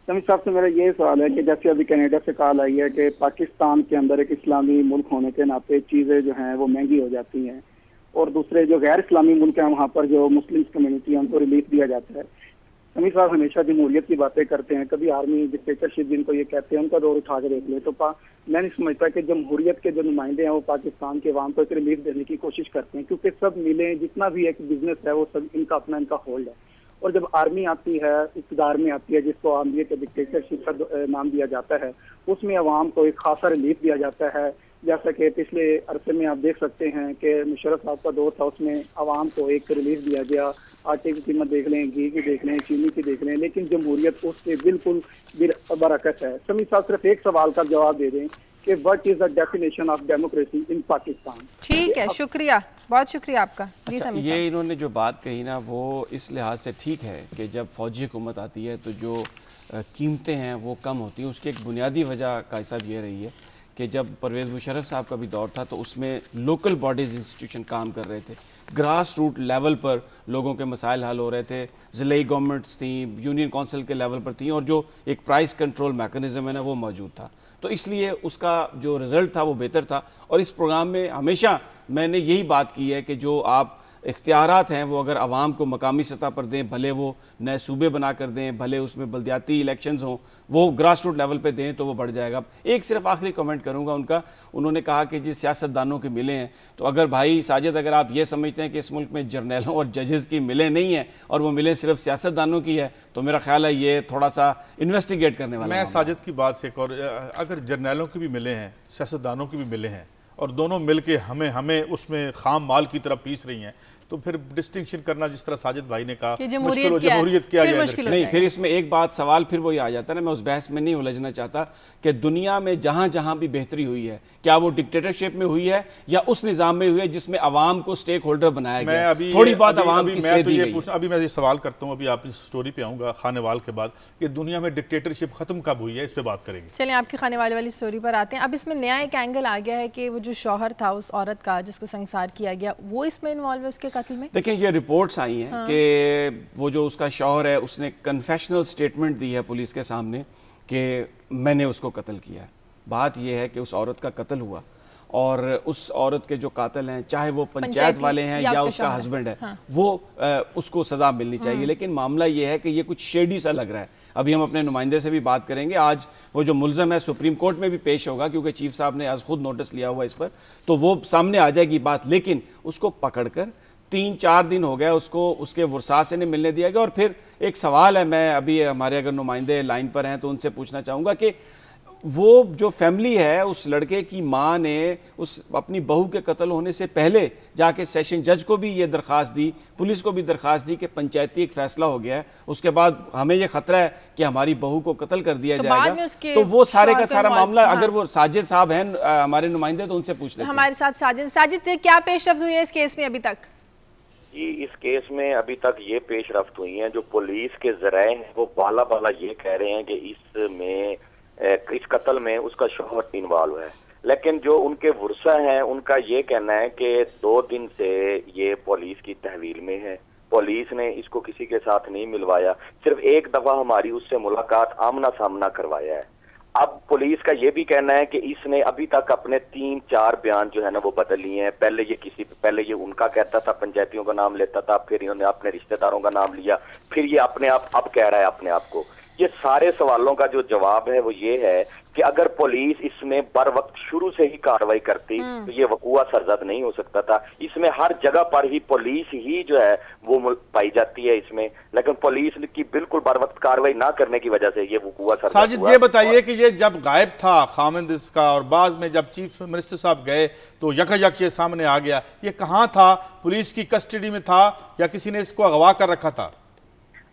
समी साहब से मेरा ये सवाल है कि जैसे अभी कनाडा से कॉल आई है कि पाकिस्तान के अंदर एक इस्लामी मुल्क होने के नाते चीज़ें जो हैं वो महंगी हो जाती हैं, और दूसरे जो गैर इस्लामी मुल्क हैं वहाँ पर जो मुस्लिम कम्युनिटी है उनको रिलीफ दिया जाता है। समी साहब हमेशा जमहूरियत की बातें करते हैं, कभी आर्मी डिक्टेटरशिप जिनको ये कहते हैं उनका दौर उठा के देख ले। तो मैं नहीं समझता कि जमहूरियत के जो नुमाइंदे हैं वो पाकिस्तान के अवाम को एक रिलीफ देने की कोशिश करते हैं, क्योंकि सब मिलें जितना भी एक बिजनेस है वो सब इनका अपना इनका होल्ड है। और जब आर्मी आती है, इक़्तिदार में आती है, जिसको आर्मी के डिक्टेटरशिप का नाम दिया जाता है, उसमें अवाम को एक खासा रिलीफ दिया जाता है। जैसा कि पिछले अरसे में आप देख सकते हैं कि मुशर्रफ साहब का दौर था, उसमें आवाम को एक रिलीफ दिया गया। आटे की कीमत देख लें, घी की देख लें, चीनी की देख लें, लेकिन जमहूरियत उससे बिल्कुल बरअक्स है। समी साहब सिर्फ एक सवाल का जवाब दे दें कि what is the definition of democracy in Pakistan. ठीक है, शुक्रिया, बहुत शुक्रिया आपका। अच्छा, ये इन्होंने जो बात कही ना वो इस लिहाज से ठीक है कि जब फौजी हुकूमत आती है तो जो कीमतें हैं वो कम होती हैं। उसकी एक बुनियादी वजह का हिसाब ये रही है कि जब परवेज़ मुशर्रफ साहब का भी दौर था तो उसमें लोकल बॉडीज़ इंस्टीट्यूशन काम कर रहे थे, ग्रास रूट लेवल पर लोगों के मसाइल हल हो रहे थे, ज़िले गवर्नमेंट्स थी, यूनियन काउंसिल के लेवल पर थी, और जो एक प्राइस कंट्रोल मैकेनिज़्म है ना वो मौजूद था। तो इसलिए उसका जो रिज़ल्ट था वो बेहतर था। और इस प्रोग्राम में हमेशा मैंने यही बात की है कि जो आप इख्तियारात हैं वो अगर आवाम को मकामी सतह पर दें, भले वो नए सूबे बना कर दें, भले उसमें बल्दियाती इलेक्शंस हों, वो ग्रास रूट लेवल पे दें तो वो बढ़ जाएगा। एक सिर्फ आखिरी कमेंट करूंगा उनका, उन्होंने कहा कि जिस सियासतदानों के मिले हैं, तो अगर भाई साजिद अगर आप ये समझते हैं कि इस मुल्क में जर्नैलों और जजेस की मिले नहीं है और वो मिले सिर्फ सियासतदानों की है, तो मेरा ख्याल है ये थोड़ा सा इन्वेस्टिगेट करने वाला। मैं साजिद की बात से एक और, अगर जर्नैलों के भी मिले हैं, सियासतदानों के भी मिले हैं और दोनों मिल के हमें उसमें खाम माल की तरफ पीस रही हैं, तो फिर डिस्टिंक्शन करना जिस तरह साजिद भाई ने कहा जमहूरियत क्या नहीं। फिर इसमें एक बात सवाल फिर वही आ जाता है ना, मैं उस बहस में नहीं उलझना चाहता कि दुनिया में जहां जहां भी बेहतरी हुई है क्या वो डिक्टेटरशिप में हुई है या उस निजाम में हुई है जिसमें आवाम को स्टेक होल्डर बनाया गया। थोड़ी बात आवाम की सह दी गई। अभी मैं ये सवाल करता हूँ, अभी आप इस स्टोरी पे आऊँगा खानेवाल के बाद, कि दुनिया में डिक्टेटरशिप खत्म कब हुई है, इस पर बात करेंगे। चलिए आपकी खानेवाल वाली स्टोरी पर आते हैं। अब इसमें नया एक एंगल आ गया है कि वो जो शौहर था उस औरत का जिसको संसार किया गया, वो इसमें इन्वॉल्व है, उसके कत्ल में? देखिए, ये रिपोर्ट्स आई हैं कि वो जो उसका शौहर है उसने कन्फेशनल स्टेटमेंट दी है पुलिस के सामने कि मैंने उसको कत्ल किया है। बात यह है कि उस औरत का कत्ल हुआ और उस औरत के जो कातिल हैं, चाहे वो पंचायत वाले हैं या उसका हस्बैंड है, वो उसको सज़ा मिलनी चाहिए। लेकिन मामला ये है कि ये कुछ शेडी सा लग रहा है। अभी हम अपने नुमाइंदे से भी बात करेंगे। आज वो जो मुलज़म है सुप्रीम कोर्ट में भी पेश होगा, क्योंकि चीफ साहब ने आज खुद नोटिस लिया हुआ इस पर, तो वो सामने आ जाएगी बात। लेकिन उसको पकड़कर 3-4 दिन हो गया, उसको उसके वर्सा से नहीं मिलने दिया गया। और फिर एक सवाल है, मैं अभी हमारे अगर नुमाइंदे लाइन पर हैं तो उनसे पूछना चाहूँगा कि वो जो फैमिली है, उस लड़के की माँ ने उस अपनी बहू के कत्ल होने से पहले जाके सेशन जज को भी ये दरख्वास्त दी, पुलिस को भी दरख्वास्त दी कि पंचायती एक फैसला हो गया है, उसके बाद हमें ये खतरा है कि हमारी बहू को कत्ल कर दिया जाएगा। तो वो सारे का सारा मामला, अगर वो साजिद साहब हैं हमारे नुमाइंदे, तो उनसे पूछ लेते हैं। हमारे साथ साजिद, क्या पेशरफ्त हुई है इस केस में अभी तक? जी, इस केस में अभी तक ये पेशरफ्त हुई है, जो पुलिस के ज़राए हैं वो बाला ये कह रहे हैं कि इसमें इस कत्ल में उसका शौहर इन्वॉल्व है। लेकिन जो उनके वर्सा हैं उनका ये कहना है कि 2 दिन से ये पुलिस की तहवील में है, पुलिस ने इसको किसी के साथ नहीं मिलवाया, सिर्फ एक दफा हमारी उससे मुलाकात आमना सामना करवाया है। अब पुलिस का ये भी कहना है कि इसने अभी तक अपने 3-4 बयान जो है ना वो बदल लिए हैं। पहले ये उनका कहता था, पंचायतियों का नाम लेता था, फिर इन्होंने अपने रिश्तेदारों का नाम लिया, फिर ये अपने आप अब कह रहा है अपने आप को। ये सारे सवालों का जो जवाब है वो ये है कि अगर पुलिस इसमें बर वक्त शुरू से ही कार्रवाई करती तो ये वकूआ सरजद नहीं हो सकता था। इसमें हर जगह पर ही पुलिस ही जो है वो पाई जाती है इसमें, लेकिन पुलिस की बिल्कुल बर वक्त कार्रवाई ना करने की वजह से ये वकूआ सरजद हुआ। साजिद, ये बताइए कि ये जब गायब था खामिंद इसका और बाद में जब चीफ मिनिस्टर साहब गए तो यकायक ये सामने आ गया, ये कहाँ था? पुलिस की कस्टडी में था या किसी ने इसको अगवा कर रखा था?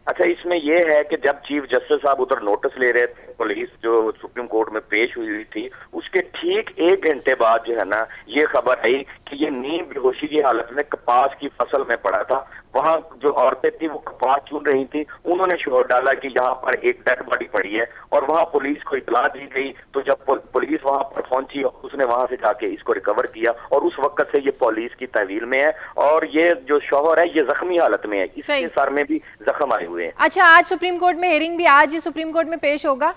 अच्छा, इसमें यह है कि जब चीफ जस्टिस साहब उधर नोटिस ले रहे थे, पुलिस जो सुप्रीम कोर्ट में पेश हुई थी, उसके ठीक 1 घंटे बाद जो है ना ये खबर आई कि ये नींद बेहोशी की हालत में कपास की फसल में पड़ा था। वहां जो औरतें थी वो कपास चुन रही थी, उन्होंने शोर डाला कि यहाँ पर एक डेड बॉडी पड़ी है और वहां पुलिस को इतला दी गई। तो जब पुलिस वहां पर पहुंची उसने वहां से जाके इसको रिकवर किया और उस वक्त से ये पुलिस की तहवील में है और ये जो शौहर है ये जख्मी हालत में है, इसके सर में भी जख्म आए हुए हैं। अच्छा, आज सुप्रीम कोर्ट में हियरिंग भी, आज ही सुप्रीम कोर्ट में पेश होगा?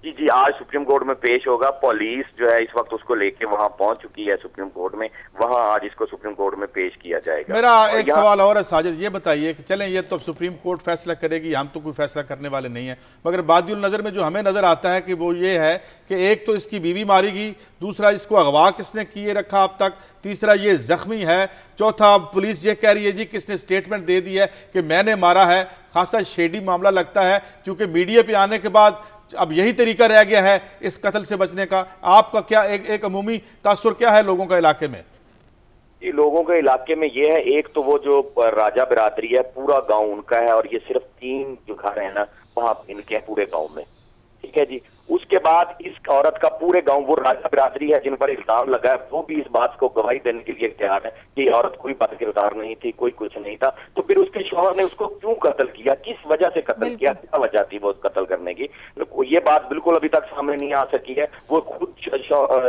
जी, आज सुप्रीम कोर्ट में पेश होगा। पुलिस जो है इस वक्त उसको लेके वहां पहुंच चुकी है सुप्रीम कोर्ट में, वहां आज इसको सुप्रीम कोर्ट में पेश किया जाएगा। मेरा एक सवाल और है साजिद, ये बताइए कि चलें ये तो सुप्रीम कोर्ट फैसला करेगी, हम तो कोई फैसला करने वाले नहीं है, मगर बादियुल नज़र में जो हमें नज़र आता है कि वो ये है कि एक तो इसकी बीवी मारी गई, दूसरा इसको अगवा किसने किए रखा अब तक, तीसरा ये जख्मी है, चौथा पुलिस ये कह रही है जी किसने स्टेटमेंट दे दी है कि मैंने मारा है। खासा शेडी मामला लगता है, क्योंकि मीडिया पे आने के बाद अब यही तरीका रह गया है इस कत्ल से बचने का। आपका क्या एक अमूमी तासुर क्या है लोगों का इलाके में? ये लोगों के इलाके में ये है, एक तो वो जो राजा बिरादरी है पूरा गांव उनका है और ये सिर्फ 3 जो घर है ना वहां इनके पूरे गांव में, ठीक है जी। उसके बाद इस औरत का पूरे गांव, वो राजा बिरादरी है जिन पर इल्जाम लगा है, वो भी इस बात को गवाही देने के लिए तैयार है कि औरत कोई बद किरदार नहीं थी, कोई कुछ नहीं था। तो फिर उसके शौहर ने उसको क्यों कत्ल किया, किस वजह से कत्ल किया, क्या वजह थी वो कत्ल करने की, ये बात बिल्कुल अभी तक सामने नहीं आ सकी है। वो खुद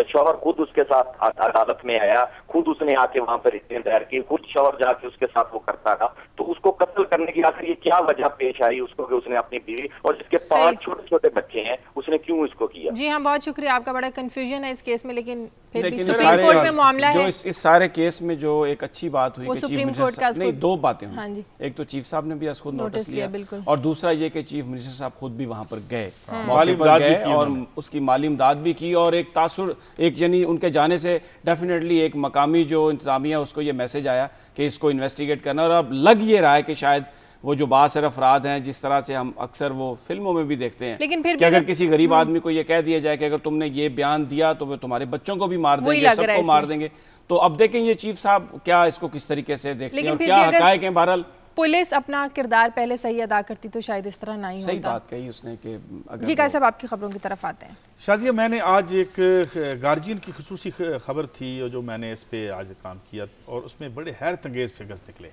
शौहर खुद उसके साथ अदालत में आया, खुद उसने आके वहां पर रिटेन दायर की, खुद शौहर जाके उसके साथ वो करता था। तो उसको कत्ल करने की आखिर ये क्या वजह पेश आई उसको कि उसने अपनी बीवी और जिसके 5 छोटे-छोटे बच्चे हैं उसने क्यों इसको किया? जी हाँ, बहुत शुक्रिया। आपका बड़ा कंफ्यूजन है इस केस में, लेकिन फिर भी सुप्रीम कोर्ट में मामला है। इस सारे केस में जो एक अच्छी बात हुई कि सुप्रीम कोर्ट का नहीं, 2 बातें हुई। हाँ जी, एक तो चीफ साहब ने भी खुद नोटिस लिया और दूसरा ये कि चीफ मिनिस्टर साहब खुद भी वहां पर गए, मौके पर गए और उसकी माली इमदाद भी की। और एक तासुर, एक यानी उनके जाने से डेफिनेटली एक मकामी जो इंतजामिया उसको ये मैसेज आया कि इसको इन्वेस्टिगेट करना। और अब लग ये रहा है कि शायद वो जो बासर अफराद हैं, जिस तरह से हम अक्सर वो फिल्मों में भी देखते हैं, लेकिन फिर कि अगर किसी गरीब आदमी को ये कह दिया जाए कि अगर तुमने ये बयान दिया तो वो तुम्हारे बच्चों को भी मार देंगे, सबको मार देंगे। तो अब देखें ये चीफ साहब क्या इसको किस तरीके से देखते हैं और क्या हकायक हैं। बहरहाल पुलिस अपना किरदार पहले सही अदा करती तो शायद इस तरह नहीं होता। सही बात कही उसने कि जी। कैसे साहब आपकी खबरों की तरफ आते हैं? शाजिया, मैंने आज एक गार्जियन की खुसूसी खबर थी जो मैंने इस पे आज काम किया और उसमें बड़े हैरत अंगेज फिगर्स निकले।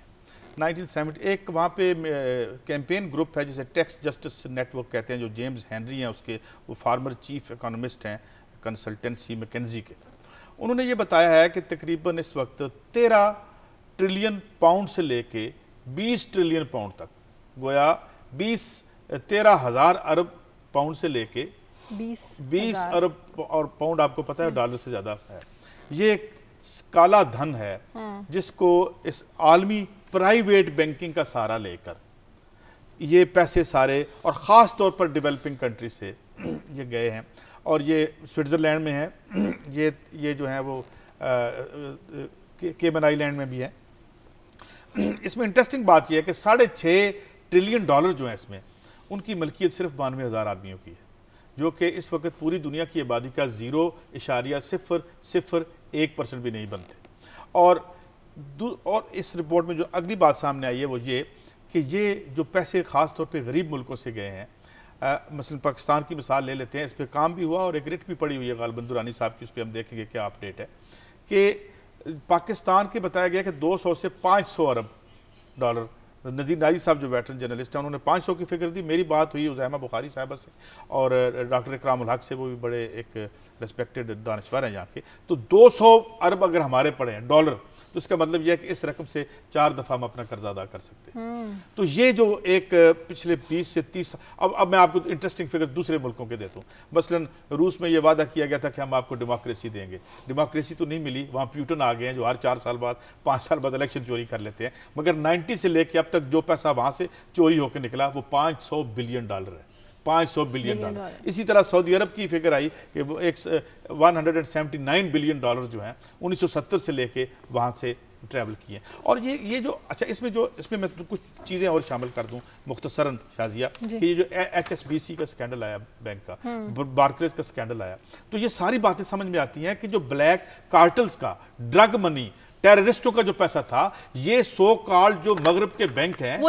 1970 एक वहाँ पे कैंपेन ग्रुप है जिसे टैक्स जस्टिस नेटवर्क कहते हैं, जो जेम्स हेनरी हैं उसके, वो फार्मर चीफ इकोनॉमिस्ट हैं कंसल्टेंसी मैकेंजी के। उन्होंने ये बताया है कि तकरीबन इस वक्त ट्रिलियन पाउंड से लेके 20 ट्रिलियन पाउंड तक, गोया 13,000 अरब पाउंड से लेके 20 अरब और पाउंड, आपको पता है डॉलर से ज्यादा है। ये काला धन है जिसको इस आलमी प्राइवेट बैंकिंग का सहारा लेकर ये पैसे सारे, और ख़ास तौर पर डेवलपिंग कंट्री से ये गए हैं, और ये स्विट्ज़रलैंड में है, ये जो है वो केमन आइलैंड में भी है। इसमें इंटरेस्टिंग बात यह है कि 6.5 ट्रिलियन डॉलर जो है इसमें, उनकी मलकियत सिर्फ 92,000 आदमियों की है, जो कि इस वक्त पूरी दुनिया की आबादी का 0.001% भी नहीं बनते। और इस रिपोर्ट में जो अगली बात सामने आई है वो ये कि ये जो पैसे ख़ास तौर पे गरीब मुल्कों से गए हैं, मसलन पाकिस्तान की मिसाल ले लेते हैं, इस पर काम भी हुआ और एक रिट भी पड़ी हुई है गालिबन दुरानी साहब की, उस पर हम देखेंगे क्या अपडेट है कि पाकिस्तान के बताया गया कि 200 से 500 अरब डॉलर। नज़ीर नाजी साहब जो वेटरन जर्नलिस्ट हैं उन्होंने 500 की फिक्र दी। मेरी बात हुई उज़ैमा बुखारी साहबा से और डॉक्टर इकरामुल हक से, वो भी बड़े एक रेस्पेक्टेड दानश्वर हैं यहाँ के। तो 200 अरब अगर हमारे पड़े हैं डॉलर, तो इसका मतलब यह है कि इस रकम से 4 दफ़ा हम अपना कर्जा अदा कर सकते हैं। तो ये जो एक पिछले 20 से 30, अब मैं आपको इंटरेस्टिंग फिगर दूसरे मुल्कों के देता हूँ। मसलन रूस में ये वादा किया गया था कि हम आपको डेमोक्रेसी देंगे, डेमोक्रेसी तो नहीं मिली, वहाँ प्यूटन आ गए हैं जो हर 4 साल बाद 5 साल बाद इलेक्शन चोरी कर लेते हैं। मगर 90 से लेकर अब तक जो पैसा वहाँ से चोरी होकर निकला वो 500 बिलियन डॉलर है, 500 बिलियन डॉलर। इसी तरह सऊदी अरब की फिगर आई कि वो 179 बिलियन डॉलर जो हैं 1970 से लेके वहाँ से ट्रैवल किए। और ये जो अच्छा इसमें मैं तो कुछ चीज़ें और शामिल कर दूँ मुख्तसरन शाजिया, कि ये जो HSBC का स्कैंडल आया, बैंक का, बार्कलेज का स्कैंडल आया, तो ये सारी बातें समझ में आती हैं कि जो ब्लैक कार्टल्स का, ड्रग मनी, टेररिस्टों का जो पैसा था, ये सो कॉल्ड जो मगरब के बैंक हैं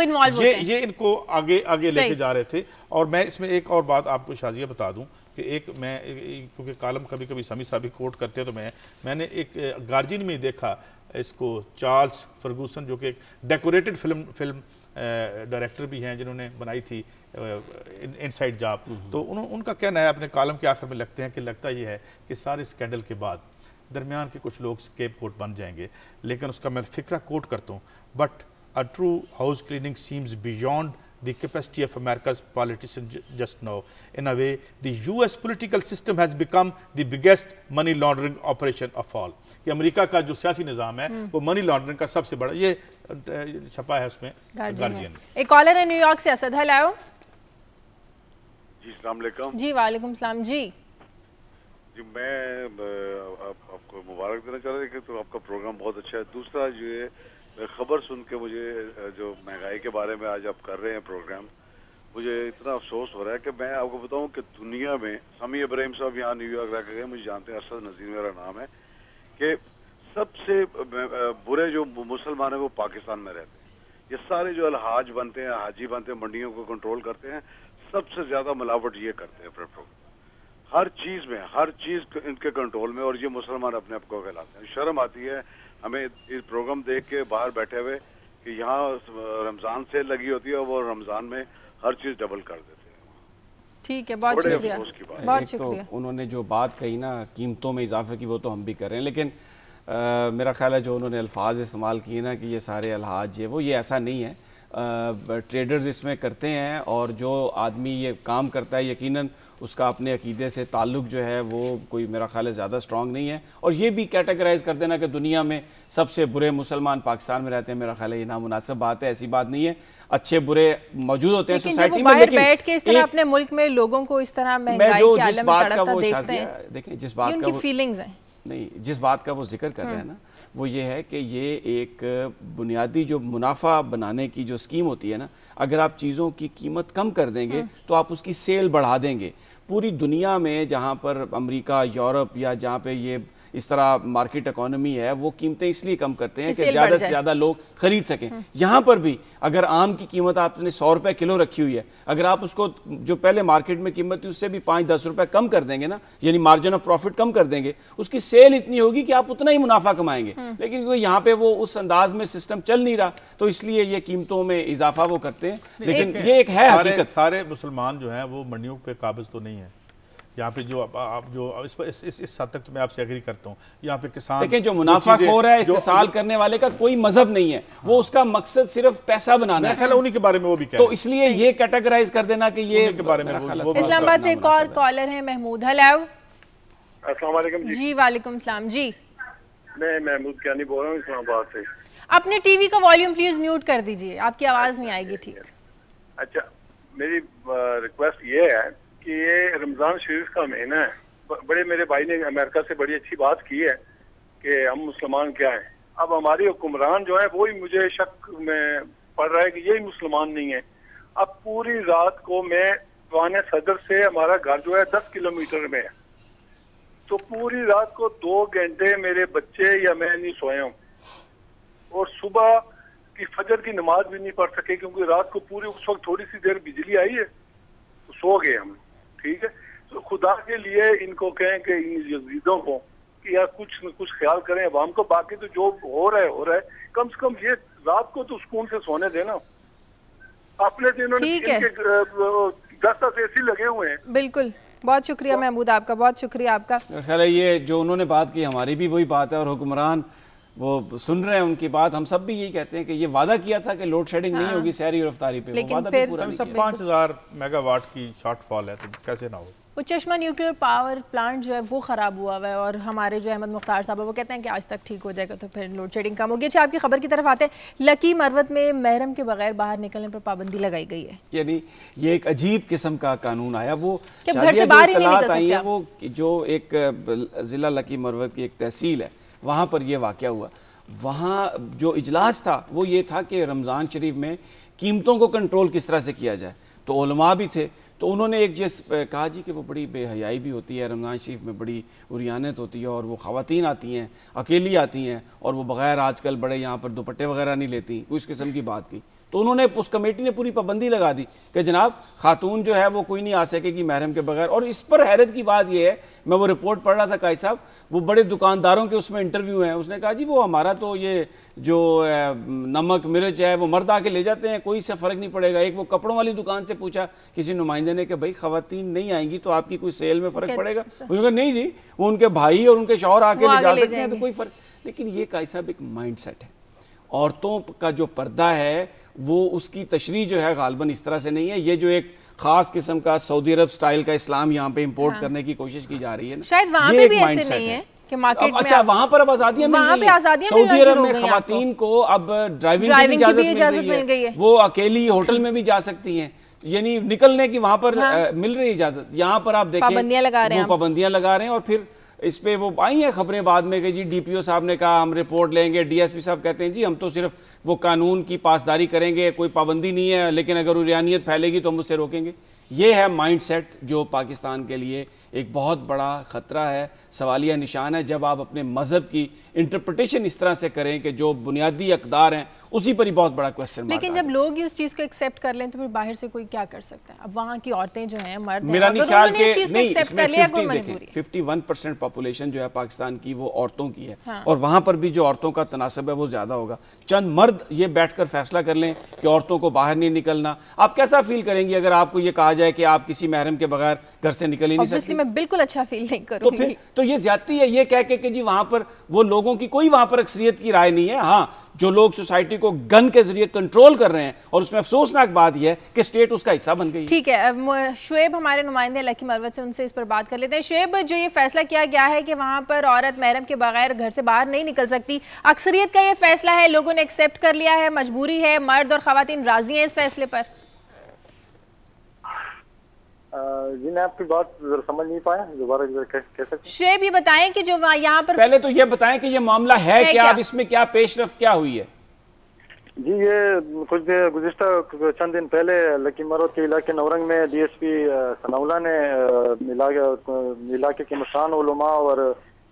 ये इनको आगे लेके जा रहे थे। और मैं इसमें एक और बात आपको शाजिया बता दूं कि क्योंकि कॉलम कभी कभी समी साहब कोट करते हैं, तो मैंने एक गार्जियन में देखा इसको, चार्ल्स फर्गूसन जो कि एक डेकोरेटेड फिल्म डायरेक्टर भी हैं जिन्होंने बनाई थी इनसाइड जॉब, तो उनका कहना है अपने कॉलम के आखिर में लगता ये है कि सारे स्कैंडल के बाद दरमियान के कुछ लोग स्केप कोट बन जाएंगे। लेकिन उसका मैं फिक्रा कोट करता हूँ, but a true house cleaning seems beyond the capacity of America's politicians just now. In a way, the US political system has become the biggest money laundering operation of all. कि America का जो सियासी निज़ाम है वो money laundering का सबसे बड़ा, ये छपा है उसमें गार्जियन। एक कॉलर है न्यूयॉर्क से, असद हेलो जी, अस्सलाम वालेकुम। जी वालेकुम सलाम जी। जी मैं आपको मुबारक देना चाह रहा था कि तो आपका प्रोग्राम बहुत अच्छा है। दूसरा जो है खबर सुन के मुझे जो महंगाई के बारे में आज आप कर रहे हैं प्रोग्राम, मुझे इतना अफसोस हो रहा है कि मैं आपको बताऊं कि दुनिया में, समी इब्राहिम साहब यहाँ न्यूयॉर्क रह गए, मुझे जानते हैं, असद नज़ीर मेरा नाम है, कि सबसे बुरे जो मुसलमान है वो पाकिस्तान में रहते हैं। ये सारे जो अलहाज बनते हैं, हाजी बनते हैं, मंडियों को कंट्रोल करते हैं, सबसे ज़्यादा मिलावट ये करते हैं हर चीज़ में, हर चीज़ इनके कंट्रोल में, और ये मुसलमान अपने आप को कहलाते हैं। शर्म आती है हमें इस प्रोग्राम देख के बाहर बैठे हुए कि यहाँ रमज़ान सेल लगी होती है और वो रमज़ान में हर चीज़ डबल कर देते हैं। ठीक है, बहुत शुक्रिया, बहुत शुक्रिया। तो उन्होंने जो बात कही ना कीमतों में इजाफे की, वो तो हम भी कर रहे हैं, लेकिन मेरा ख्याल है जो उन्होंने अल्फाज इस्तेमाल किए ना कि ये सारे अलहाज ये ऐसा नहीं है। ट्रेडर्स इसमें करते हैं और जो आदमी ये काम करता है यकीनन उसका अपने अकीदे से ताल्लुक़ जो है वो कोई मेरा ख्याल है ज़्यादा स्ट्रॉन्ग नहीं है। और ये भी कैटेगराइज कर देना कि दुनिया में सबसे बुरे मुसलमान पाकिस्तान में रहते हैं, मेरा ख्याल है ये नामुनासिब बात है। ऐसी बात नहीं है, अच्छे बुरे मौजूद होते हैं सोसाइटी में, लेकिन बैठ के इस तरह अपने मुल्क में लोगों को इस तरह महंगाई के आलम में तड़पता देखते हैं, देखें जिस बात का फीलिंग्स हैं, नहीं जिस बात का वो जिक्र कर रहे हैं ना, वो ये है कि ये एक बुनियादी जो मुनाफा बनाने की जो स्कीम होती है ना, अगर आप चीज़ों की कीमत कम कर देंगे तो आप उसकी सेल बढ़ा देंगे। पूरी दुनिया में जहाँ पर अमेरिका, यूरोप या जहाँ पे ये इस तरह मार्केट इकोनॉमी है, वो कीमतें इसलिए कम करते हैं कि ज़्यादा से ज़्यादा लोग खरीद सकें। यहाँ पर भी अगर आम की कीमत आपने 100 रुपये किलो रखी हुई है, अगर आप उसको जो पहले मार्केट में कीमत थी उससे भी 5-10 रुपये कम कर देंगे ना, यानी मार्जिन ऑफ प्रॉफिट कम कर देंगे, उसकी सेल इतनी होगी कि आप उतना ही मुनाफा कमाएंगे। लेकिन क्योंकि यहाँ पे वो उस अंदाज में सिस्टम चल नहीं रहा, तो इसलिए ये कीमतों में इजाफा वो करते हैं। लेकिन ये एक है हकीकत, सारे मुसलमान जो हैं वो मंडियों पे काबिज तो नहीं है। यहाँ पे जो आप जो इस हद तक तो मैं आपसे एग्री करता हूँ, यहाँ पे किसान देखिए जो मुनाफाखोर है इस्तेसाल करने वाले का कोई मजहब नहीं है, वो उसका मकसद सिर्फ पैसा बनाना है। उन्हीं के बारे में वो भी तो इसलिए ये कैटेगराइज कर देना कि ये के बारे में। इस्लामाबाद से एक और कॉलर है महमूद। हेलो, अस्सलाम वालेकुम जी। वालेकुम सलाम जी। मैं महमूद कियानी बोल रहा हूँ इस्लामाबाद से। अपने टीवी का वॉल्यूम प्लीज म्यूट कर दीजिए, आपकी आवाज नहीं आएगी ठीक। अच्छा, मेरी रिक्वेस्ट ये है कि ये रमजान शरीफ का महीना है, बड़े मेरे भाई ने अमेरिका से बड़ी अच्छी बात की है कि हम मुसलमान क्या हैं। अब हमारी हुक्मरान जो है वो ही मुझे शक में पड़ रहा है कि यही मुसलमान नहीं है। अब पूरी रात को मैं वाने सदर से हमारा घर जो है 10 किलोमीटर में है, तो पूरी रात को 2 घंटे मेरे बच्चे या मैं नहीं सोया हूँ, और सुबह की फजर की नमाज भी नहीं पढ़ सके क्योंकि रात को पूरी उस वक्त थोड़ी सी देर बिजली आई है तो सो गए हम। ठीक है, तो खुदा के लिए इनको कहें कि इन यजीदों को कि यार कुछ न कुछ ख्याल करें अवाम को। बाकी तो जो हो रहा है कम से कम ये रात को तो सुकून से सोने देना। अपने दिनों इनके 10 एसी लगे हुए हैं। बिल्कुल, बहुत शुक्रिया महमूद आपका, बहुत शुक्रिया आपका। ख्याल है ये जो उन्होंने बात की हमारी भी वही बात है, और हुक्मरान वो सुन रहे हैं उनकी बात। हम सब भी यही कहते हैं कि ये वादा किया था कि लोड शेडिंग नहीं होगी शहरी रफ्तारी पे, लेकिन वो वादा फिर भी पूरा नहीं किया। 5000 मेगावाट की शॉर्टफॉल है, तो कैसे ना हो। वो चश्मा न्यूक्लियर पावर प्लांट जो है वो ख़राब हुआ है, और हमारे जो अहमद मुख्तार साहब है वो कहते हैं कि आज तक ठीक हो जाएगा तो फिर लोड शेडिंग कम होगी। अच्छा, आपकी खबर की तरफ आते हैं। लकी मरवत में महरम के बगैर बाहर निकलने पर पाबंदी लगाई गई है। यानी ये एक अजीब किस्म का कानून आया। वो घर से बाहर ही नहीं निकल आई है, वो जो एक ज़िला लकी मरवत की एक तहसील है वहाँ पर यह वाक़या हुआ। वहाँ जो इजलास था वो ये था कि रमज़ान शरीफ में कीमतों को कंट्रोल किस तरह से किया जाए, तो उलमा भी थे। तो उन्होंने एक चीज़ कहा जी कि वो बड़ी बेहयाई भी होती है, रमज़ान शरीफ में बड़ी उरियानत होती है, और वो ख़वातीन आती हैं अकेली आती हैं, और वो बग़ैर आजकल बड़े यहाँ पर दुपट्टे वगैरह नहीं लेती, कुछ किस्म की बात की। तो उन्होंने उस कमेटी ने पूरी पाबंदी लगा दी कि जनाब खातून जो है वो कोई नहीं आ सकेगी महरम के बगैर। और इस पर हैरत की बात यह है, मैं वो रिपोर्ट पढ़ रहा था काई साहब, वो बड़े दुकानदारों के उसमें इंटरव्यू हैं, उसने कहा जी वो हमारा तो ये जो नमक मिर्च है वो मर्द आके ले जाते हैं, कोई इससे फ़र्क नहीं पड़ेगा। एक वो कपड़ों वाली दुकान से पूछा किसी नुमाइंदे ने कि भाई ख़वातीन नहीं आएंगी तो आपकी कोई सेल में फ़र्क पड़ेगा? उन्होंने कहा नहीं जी, वो उनके भाई और उनके शौहर आके ले जा सकते हैं तो कोई फ़र्क। लेकिन ये काई साहब एक माइंड सेट है। औरतों का जो पर्दा है वो उसकी तशरीह जो है गालबन इस तरह से नहीं है। ये जो एक खास किस्म का सऊदी अरब स्टाइल का इस्लाम यहाँ पे इंपोर्ट करने की कोशिश की जा रही है ना, शायद वहाँ पे भी ऐसे नहीं है कि मार्केट में। अच्छा, वहाँ पर अब आज़ादियाँ मिल रही हैं। सऊदी अरब में खवातीन को अब ड्राइविंग की इजाज़त मिल गई है, वो अकेली होटल में भी जा सकती हैं, यानी निकलने की वहाँ पर मिल रही है इजाज़त। यहाँ पर आप देखें पाबंदियाँ लगा रहे हैं। और फिर इस पे वो आई हैं खबरें बाद में कि जी डीपीओ साहब ने कहा हम रिपोर्ट लेंगे, डीएसपी साहब कहते हैं जी हम तो सिर्फ वो कानून की पासदारी करेंगे, कोई पाबंदी नहीं है, लेकिन अगर उरियानियत फैलेगी तो हम उससे रोकेंगे। ये है माइंडसेट जो पाकिस्तान के लिए एक बहुत बड़ा ख़तरा है, सवालिया निशान है, जब आप अपने मज़हब की इंटरप्रिटेशन इस तरह से करें कि जो बुनियादी अक़दार हैं उसी पर ही बहुत बड़ा क्वेश्चन मार्क। लेकिन जब लोग ही उस चीज़ को एक्सेप्ट कर लें तो फिर बाहर से कोई क्या कर सकता है? अब वहाँ की औरतें जो हैं, मर्द हैं, मेरा नहीं ख्याल कि नहीं, इसमें 51% पॉपुलेशन जो है पाकिस्तान की वो औरतों की है, और वहाँ पर भी जो औरतों का तनासब है वो ज़्यादा होगा। चंद मर्द ये बैठ कर फैसला कर लें कि औरतों को बाहर नहीं निकलना। आप कैसा फील करेंगी अगर आपको ये कहा जाए कि आप किसी महरम के बगैर घर से निकल ही नहीं सकती? मैं बिल्कुल अच्छा फील नहीं करूंगी। तो ये ज्यादती है ये कह के जी वहां पर वो लोगों की कोई वहां पर अक्सरियत की राय नहीं है। हाँ, जो लोग सोसाइटी को गन के जरिए कंट्रोल कर रहे हैं, और उसमें अफसोसनाक बात यह है कि स्टेट उसका हिस्सा बन गई। ठीक है, शुएब हमारे नुमाइंदे लकी मरवत से, उनसे इस पर बात कर लेते हैं। शुएब, जो ये फैसला किया गया है कि वहां पर औरत महरम के बगैर घर से बाहर नहीं निकल सकती, अक्सरियत का ये फैसला है, लोगों ने एक्सेप्ट कर लिया है, मजबूरी है, मर्द और खवातीन राजी हैं इस फैसले पर? जी मैं आपकी बात समझ नहीं पाया, दोबारा कैसे? शुएब, ये बताएं कि जो यहाँ पर, पहले तो ये बताएं कि ये मामला है क्या, अब इसमें क्या पेशरफ्त क्या हुई है? जी ये कुछ गुज़िश्ता चंद दिन पहले लकी मरवत के इलाके नौरंग में डीएसपी सनाउल्लाह ने इलाके के मसान उलमा और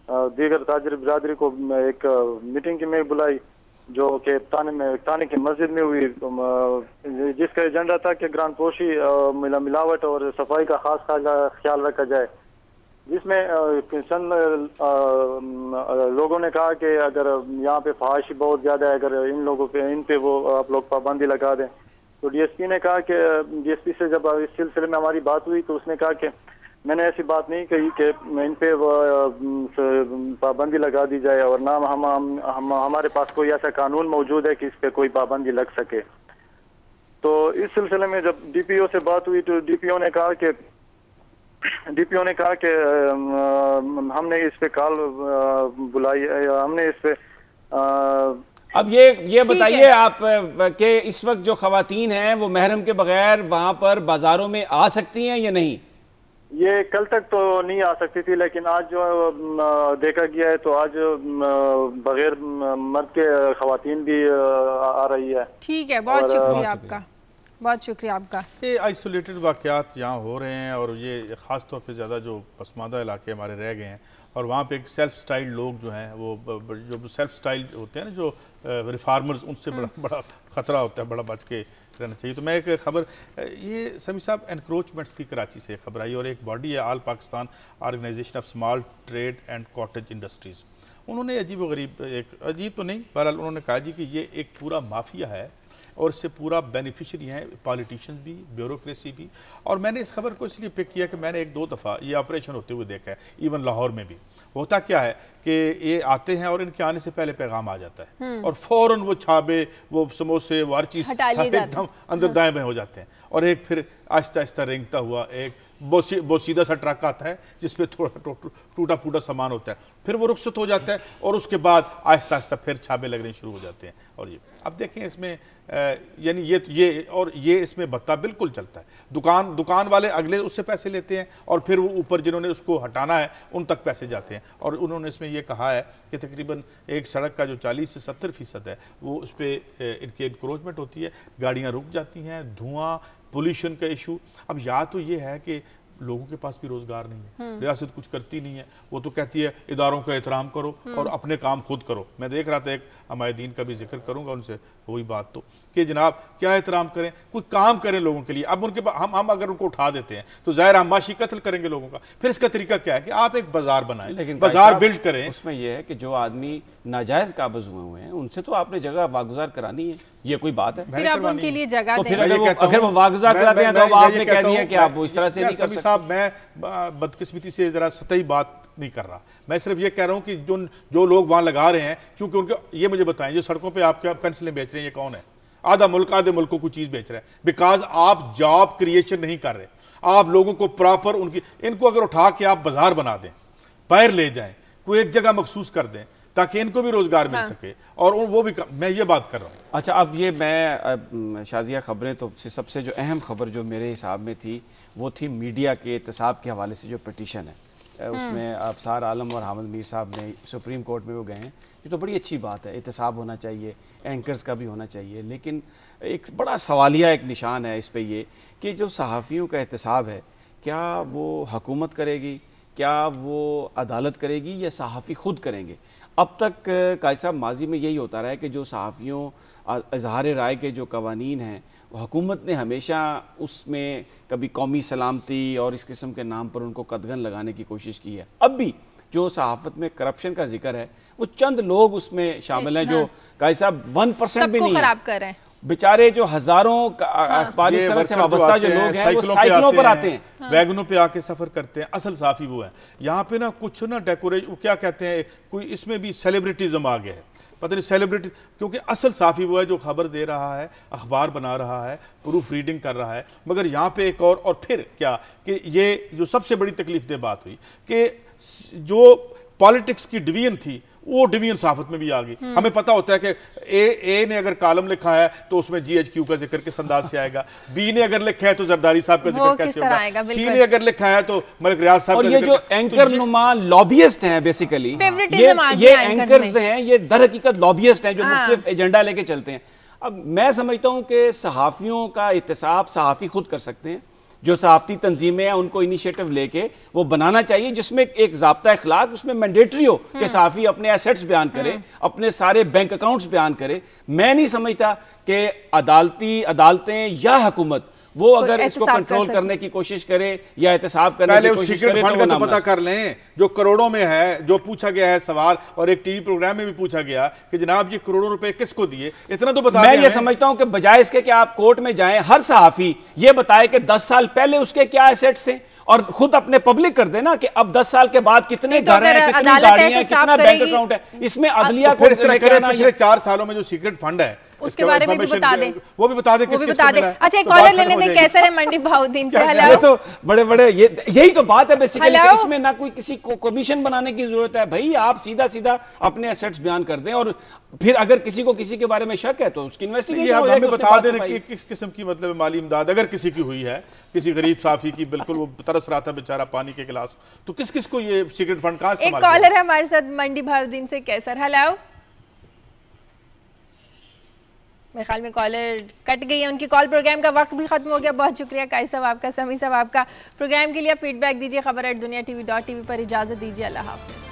दीगर ताजर बिरादरी को एक मीटिंग में बुलाई जो कि ताने की मस्जिद में हुई, जिसका एजेंडा था कि ग्रांड पोशी, मिलावट और सफाई का खास ख्याल रखा जाए, जिसमें चंद लोगों ने कहा कि अगर यहाँ पे फहाशी बहुत ज़्यादा है, अगर इन पे वो आप लोग पाबंदी लगा दें। तो डीएसपी ने कहा कि डीएसपी से जब इस सिलसिले में हमारी बात हुई तो उसने कहा कि मैंने ऐसी बात नहीं कही कि इन पे पाबंदी लगा दी जाए, और ना हम हमारे पास कोई ऐसा कानून मौजूद है कि इस पे कोई पाबंदी लग सके। तो इस सिलसिले में जब डीपीओ से बात हुई तो डीपीओ ने कहा कि हमने इस पे कॉल बुलाई, हमने इस पे अब ये बताइए आप कि इस वक्त जो खवातीन हैं वो महरम के बगैर वहां पर बाजारों में आ सकती हैं या नहीं? ये कल तक तो नहीं आ सकती थी, लेकिन आज जो देखा गया है तो आज बगैर मर्द के खवातीन भी आ रही है। ठीक है, बहुत शुक्रिया आपका, बहुत शुक्रिया आपका। ये आइसोलेटेड वाक़यात यहाँ हो रहे हैं और ये ख़ास तौर पे ज़्यादा जो पसमानदा इलाके हमारे रह गए हैं और वहाँ पे एक सेल्फ स्टाइल लोग जो हैं वो जो सेल्फ स्टाइल होते हैं ना, जो रिफार्मर्स, उनसे बड़ा ख़तरा होता है, बड़ा बच के रहना चाहिए। तो मैं एक खबर, ये समी साहब एनक्रोचमेंट्स की कराची से खबर आई और एक बॉडी है all Pakistan organisation of small trade and cottage industries, उन्होंने अजीब व गरीब, एक अजीब तो नहीं, बहरहाल उन्होंने कहा जी कि ये एक पूरा माफिया है और इससे पूरा बेनिफिशरी हैं पॉलिटिशियंस भी, ब्यूरोक्रेसी भी। और मैंने इस खबर को इसलिए पिक किया कि मैंने एक दो दफ़ा ये ऑपरेशन होते हुए देखा है, इवन लाहौर में भी। होता क्या है कि ये आते हैं और इनके आने से पहले पैगाम आ जाता है और फौरन वो छाबे, वो समोसे, वो हर चीज़ एकदम अंदर दाएं बाएं हो जाते हैं और एक फिर आहिस्ता आहिस्ता रेंगता हुआ एक बोसीदा सा ट्रक आता है जिसपे थोड़ा टूटा फूटा सामान होता है, फिर वो रुखसत हो जाता है और उसके बाद आहिस्ता आहिस्ता फिर छाबे लगने शुरू हो जाते हैं। और ये अब देखें इसमें यानी ये इसमें भत्ता बिल्कुल चलता है। दुकान वाले अगले उससे पैसे लेते हैं और फिर वो ऊपर जिन्होंने उसको हटाना है उन तक पैसे जाते हैं। और उन्होंने इसमें यह कहा है कि तकरीबन एक सड़क का जो 40 से 70% है वो उस पर इनकी इंक्रोचमेंट होती है, गाड़ियाँ रुक जाती हैं, धुआं, पोल्यूशन का इशू। अब या तो ये है कि लोगों के पास भी रोजगार नहीं है, रियासत कुछ करती नहीं है, वो तो कहती है इदारों का एहतराम करो और अपने काम खुद करो। मैं देख रहा था, एक हमायदीन का भी जिक्र करूंगा उनसे, वही बात तो कि जनाब क्या एहतराम करें, कोई काम करें लोगों के लिए। अब उनके हम अगर उनको उठा देते हैं तो ज़ाहिर हम माशी कत्ल करेंगे लोगों का। फिर इसका तरीका क्या है कि आप एक बाजार बनाएं, लेकिन बाजार बिल्ड करें। उसमें यह है कि जो आदमी नाजायज काबज हुए हैं उनसे तो आपने जगह वागुजार करानी है, ये कोई बात है? फिर आप उनके लिए जगह तो फिर अगर वो वागुजार कराते हैं तो आपने कह दिया कि आप वो इस तरह से नहीं कर सकते। साहब मैं बदकिस्मती से जरा सतही बात नहीं कर रहा, मैं सिर्फ ये कह रहा हूँ कि जो लोग वहाँ लगा रहे हैं, क्योंकि उनके ये मुझे बताएं जो सड़कों पे आप क्या पेंसिलें बेच रहे हैं, ये कौन है? आधे मुल्क को कोई चीज़ बेच रहा है, बिकॉज आप जॉब क्रिएशन नहीं कर रहे। आप लोगों को प्रॉपर इनको अगर उठा के आप बाजार बना दें, बाहर ले जाएं, कोई एक जगह मखसूस कर दें ताकि इनको भी रोजगार मिल सके और वो भी, मैं ये बात कर रहा हूँ। अच्छा, अब ये मैं शाजिया खबरें तो सबसे जो अहम खबर जो मेरे हिसाब में थी वो थी मीडिया के एहतसाब के हवाले से जो पिटीशन है, उसमें अफसार आलम और हामिद मीर साहब ने सुप्रीम कोर्ट में वो गए हैं। ये तो बड़ी अच्छी बात है, एहतसाब होना चाहिए, एंकर्स का भी होना चाहिए, लेकिन एक बड़ा सवालिया एक निशान है इस पे ये कि जो सहाफ़ियों का एहतसाब है, क्या वो हुकूमत करेगी, क्या वो अदालत करेगी या सहाफ़ी खुद करेंगे? अब तक काजी साहब माजी में यही होता रहा है कि जो सहाफ़ियों इजहार राय के जो कवानीन हैं हुकूमत ने हमेशा उसमें कभी कौमी सलामती और इस किस्म के नाम पर उनको कदगन लगाने की कोशिश की है। अब भी जो सहाफ़त में करप्शन का जिक्र है वो चंद लोग उसमें शामिल हैं जो काजी साहब 1% भी नहीं खराब कर रहे हैं। बेचारे जो हज़ारों अखबारी सनद से वाबस्ता जो लोग हैं वो साइकिलों पर आते हैं, वैगनों पे आके सफर करते हैं। असल साफी वो है। यहाँ पे ना कुछ ना डेकोरेट, क्या कहते हैं, कोई इसमें भी सेलिब्रिटीज़म आ गया है, पता नहीं सेलिब्रिटी, क्योंकि असल साफी वो है जो खबर दे रहा है, अखबार बना रहा है, प्रूफ रीडिंग कर रहा है। मगर यहाँ पे एक और फिर क्या कि ये जो सबसे बड़ी तकलीफ दे बात हुई कि जो पॉलिटिक्स की डिवीजन थी वो डिवीजन सहाफत में भी आ गई। हमें पता होता है कि ए ने अगर कॉलम लिखा है तो उसमें GHQ का जिक्र किस अंदाज से आएगा, बी ने अगर लिखा है तो जरदारी साहब का जिक्र कैसे होगा, सी ने अगर लिखा है तो मलिक रियाज साहब और ये जो एंकर नुमा लॉबियस्ट हैं बेसिकली, ये एंकर्स हैं, ये दर हकीकत लॉबियस्ट हैं जो मुख्तलिफ एजेंडा लेके चलते हैं। अब मैं समझता हूँ कि सहाफियों का एहतसाब सहाफ़ी खुद कर सकते हैं। जो सहाफ़ती तंजीमें हैं उनको इनिशिएटिव लेके वो बनाना चाहिए जिसमें एक ज़ाब्ता अखलाक उसमें मैंडेटरी हो कि सहाफ़ी अपने एसेट्स बयान करे, अपने सारे बैंक अकाउंट्स बयान करे। मैं नहीं समझता कि अदालतें या हुकूमत वो अगर इसको कंट्रोल करने की कोशिश करे या एहतसाब करने की कोशिश करे तो वो पता कर लें जो करोड़ों में है, जो पूछा गया है सवाल, और एक टीवी प्रोग्राम में भी पूछा गया कि जनाब ये करोड़ों रुपए किसको दिए, इतना तो बता। मैं ये समझता हूं कि बजाय इसके कि आप कोर्ट में जाएं, हर सहाफी ये बताए कि 10 साल पहले उसके क्या एसेट्स थे और खुद अपने पब्लिक कर देना कि अब 10 साल के बाद कितने घर हैं, कितनी गाड़ियां हैं, कितना बैंक अकाउंट है, इसमें अदलिया को पिछले 4 सालों में जो सीक्रेट फंड है उसके बारे में भी बता दें, वो भी बता दें, अच्छा एक कॉलर ले लेने कैसे है मंडी भाउद्दीन से। हेलो, तो बड़े यही तो बात है बेसिकली, इसमें ना कोई किसी को कमीशन बनाने की जरूरत है भाई, आप सीधा अपने एसेट्स बयान कर दें और फिर अगर किसी को किसी के बारे में शक है तो उसकी इन्वेस्टिगेशन हो जाएगी। बता दें कि किस किस्म की मतलब माली इमदाद अगर किसी की हुई है, किसी गरीब साफी की, बिल्कुल वो तरस रहा था बेचारा पानी के गिलास, तो किस किस को ये सीक्रेट फंड कहां से। एक कॉलर है हमारे साथ मंडी भाउद्दीन से कैसर। हेलो, मेरे ख्याल में कॉलर कट गई है उनकी कॉल। प्रोग्राम का वक्त भी खत्म हो गया। बहुत शुक्रिया काइस साहब आपका, समी साहब आपका। प्रोग्राम के लिए फीडबैक दीजिए खबर@दुनिया TV.tv पर। इजाजत दीजिए, अल्लाह हाफिज़।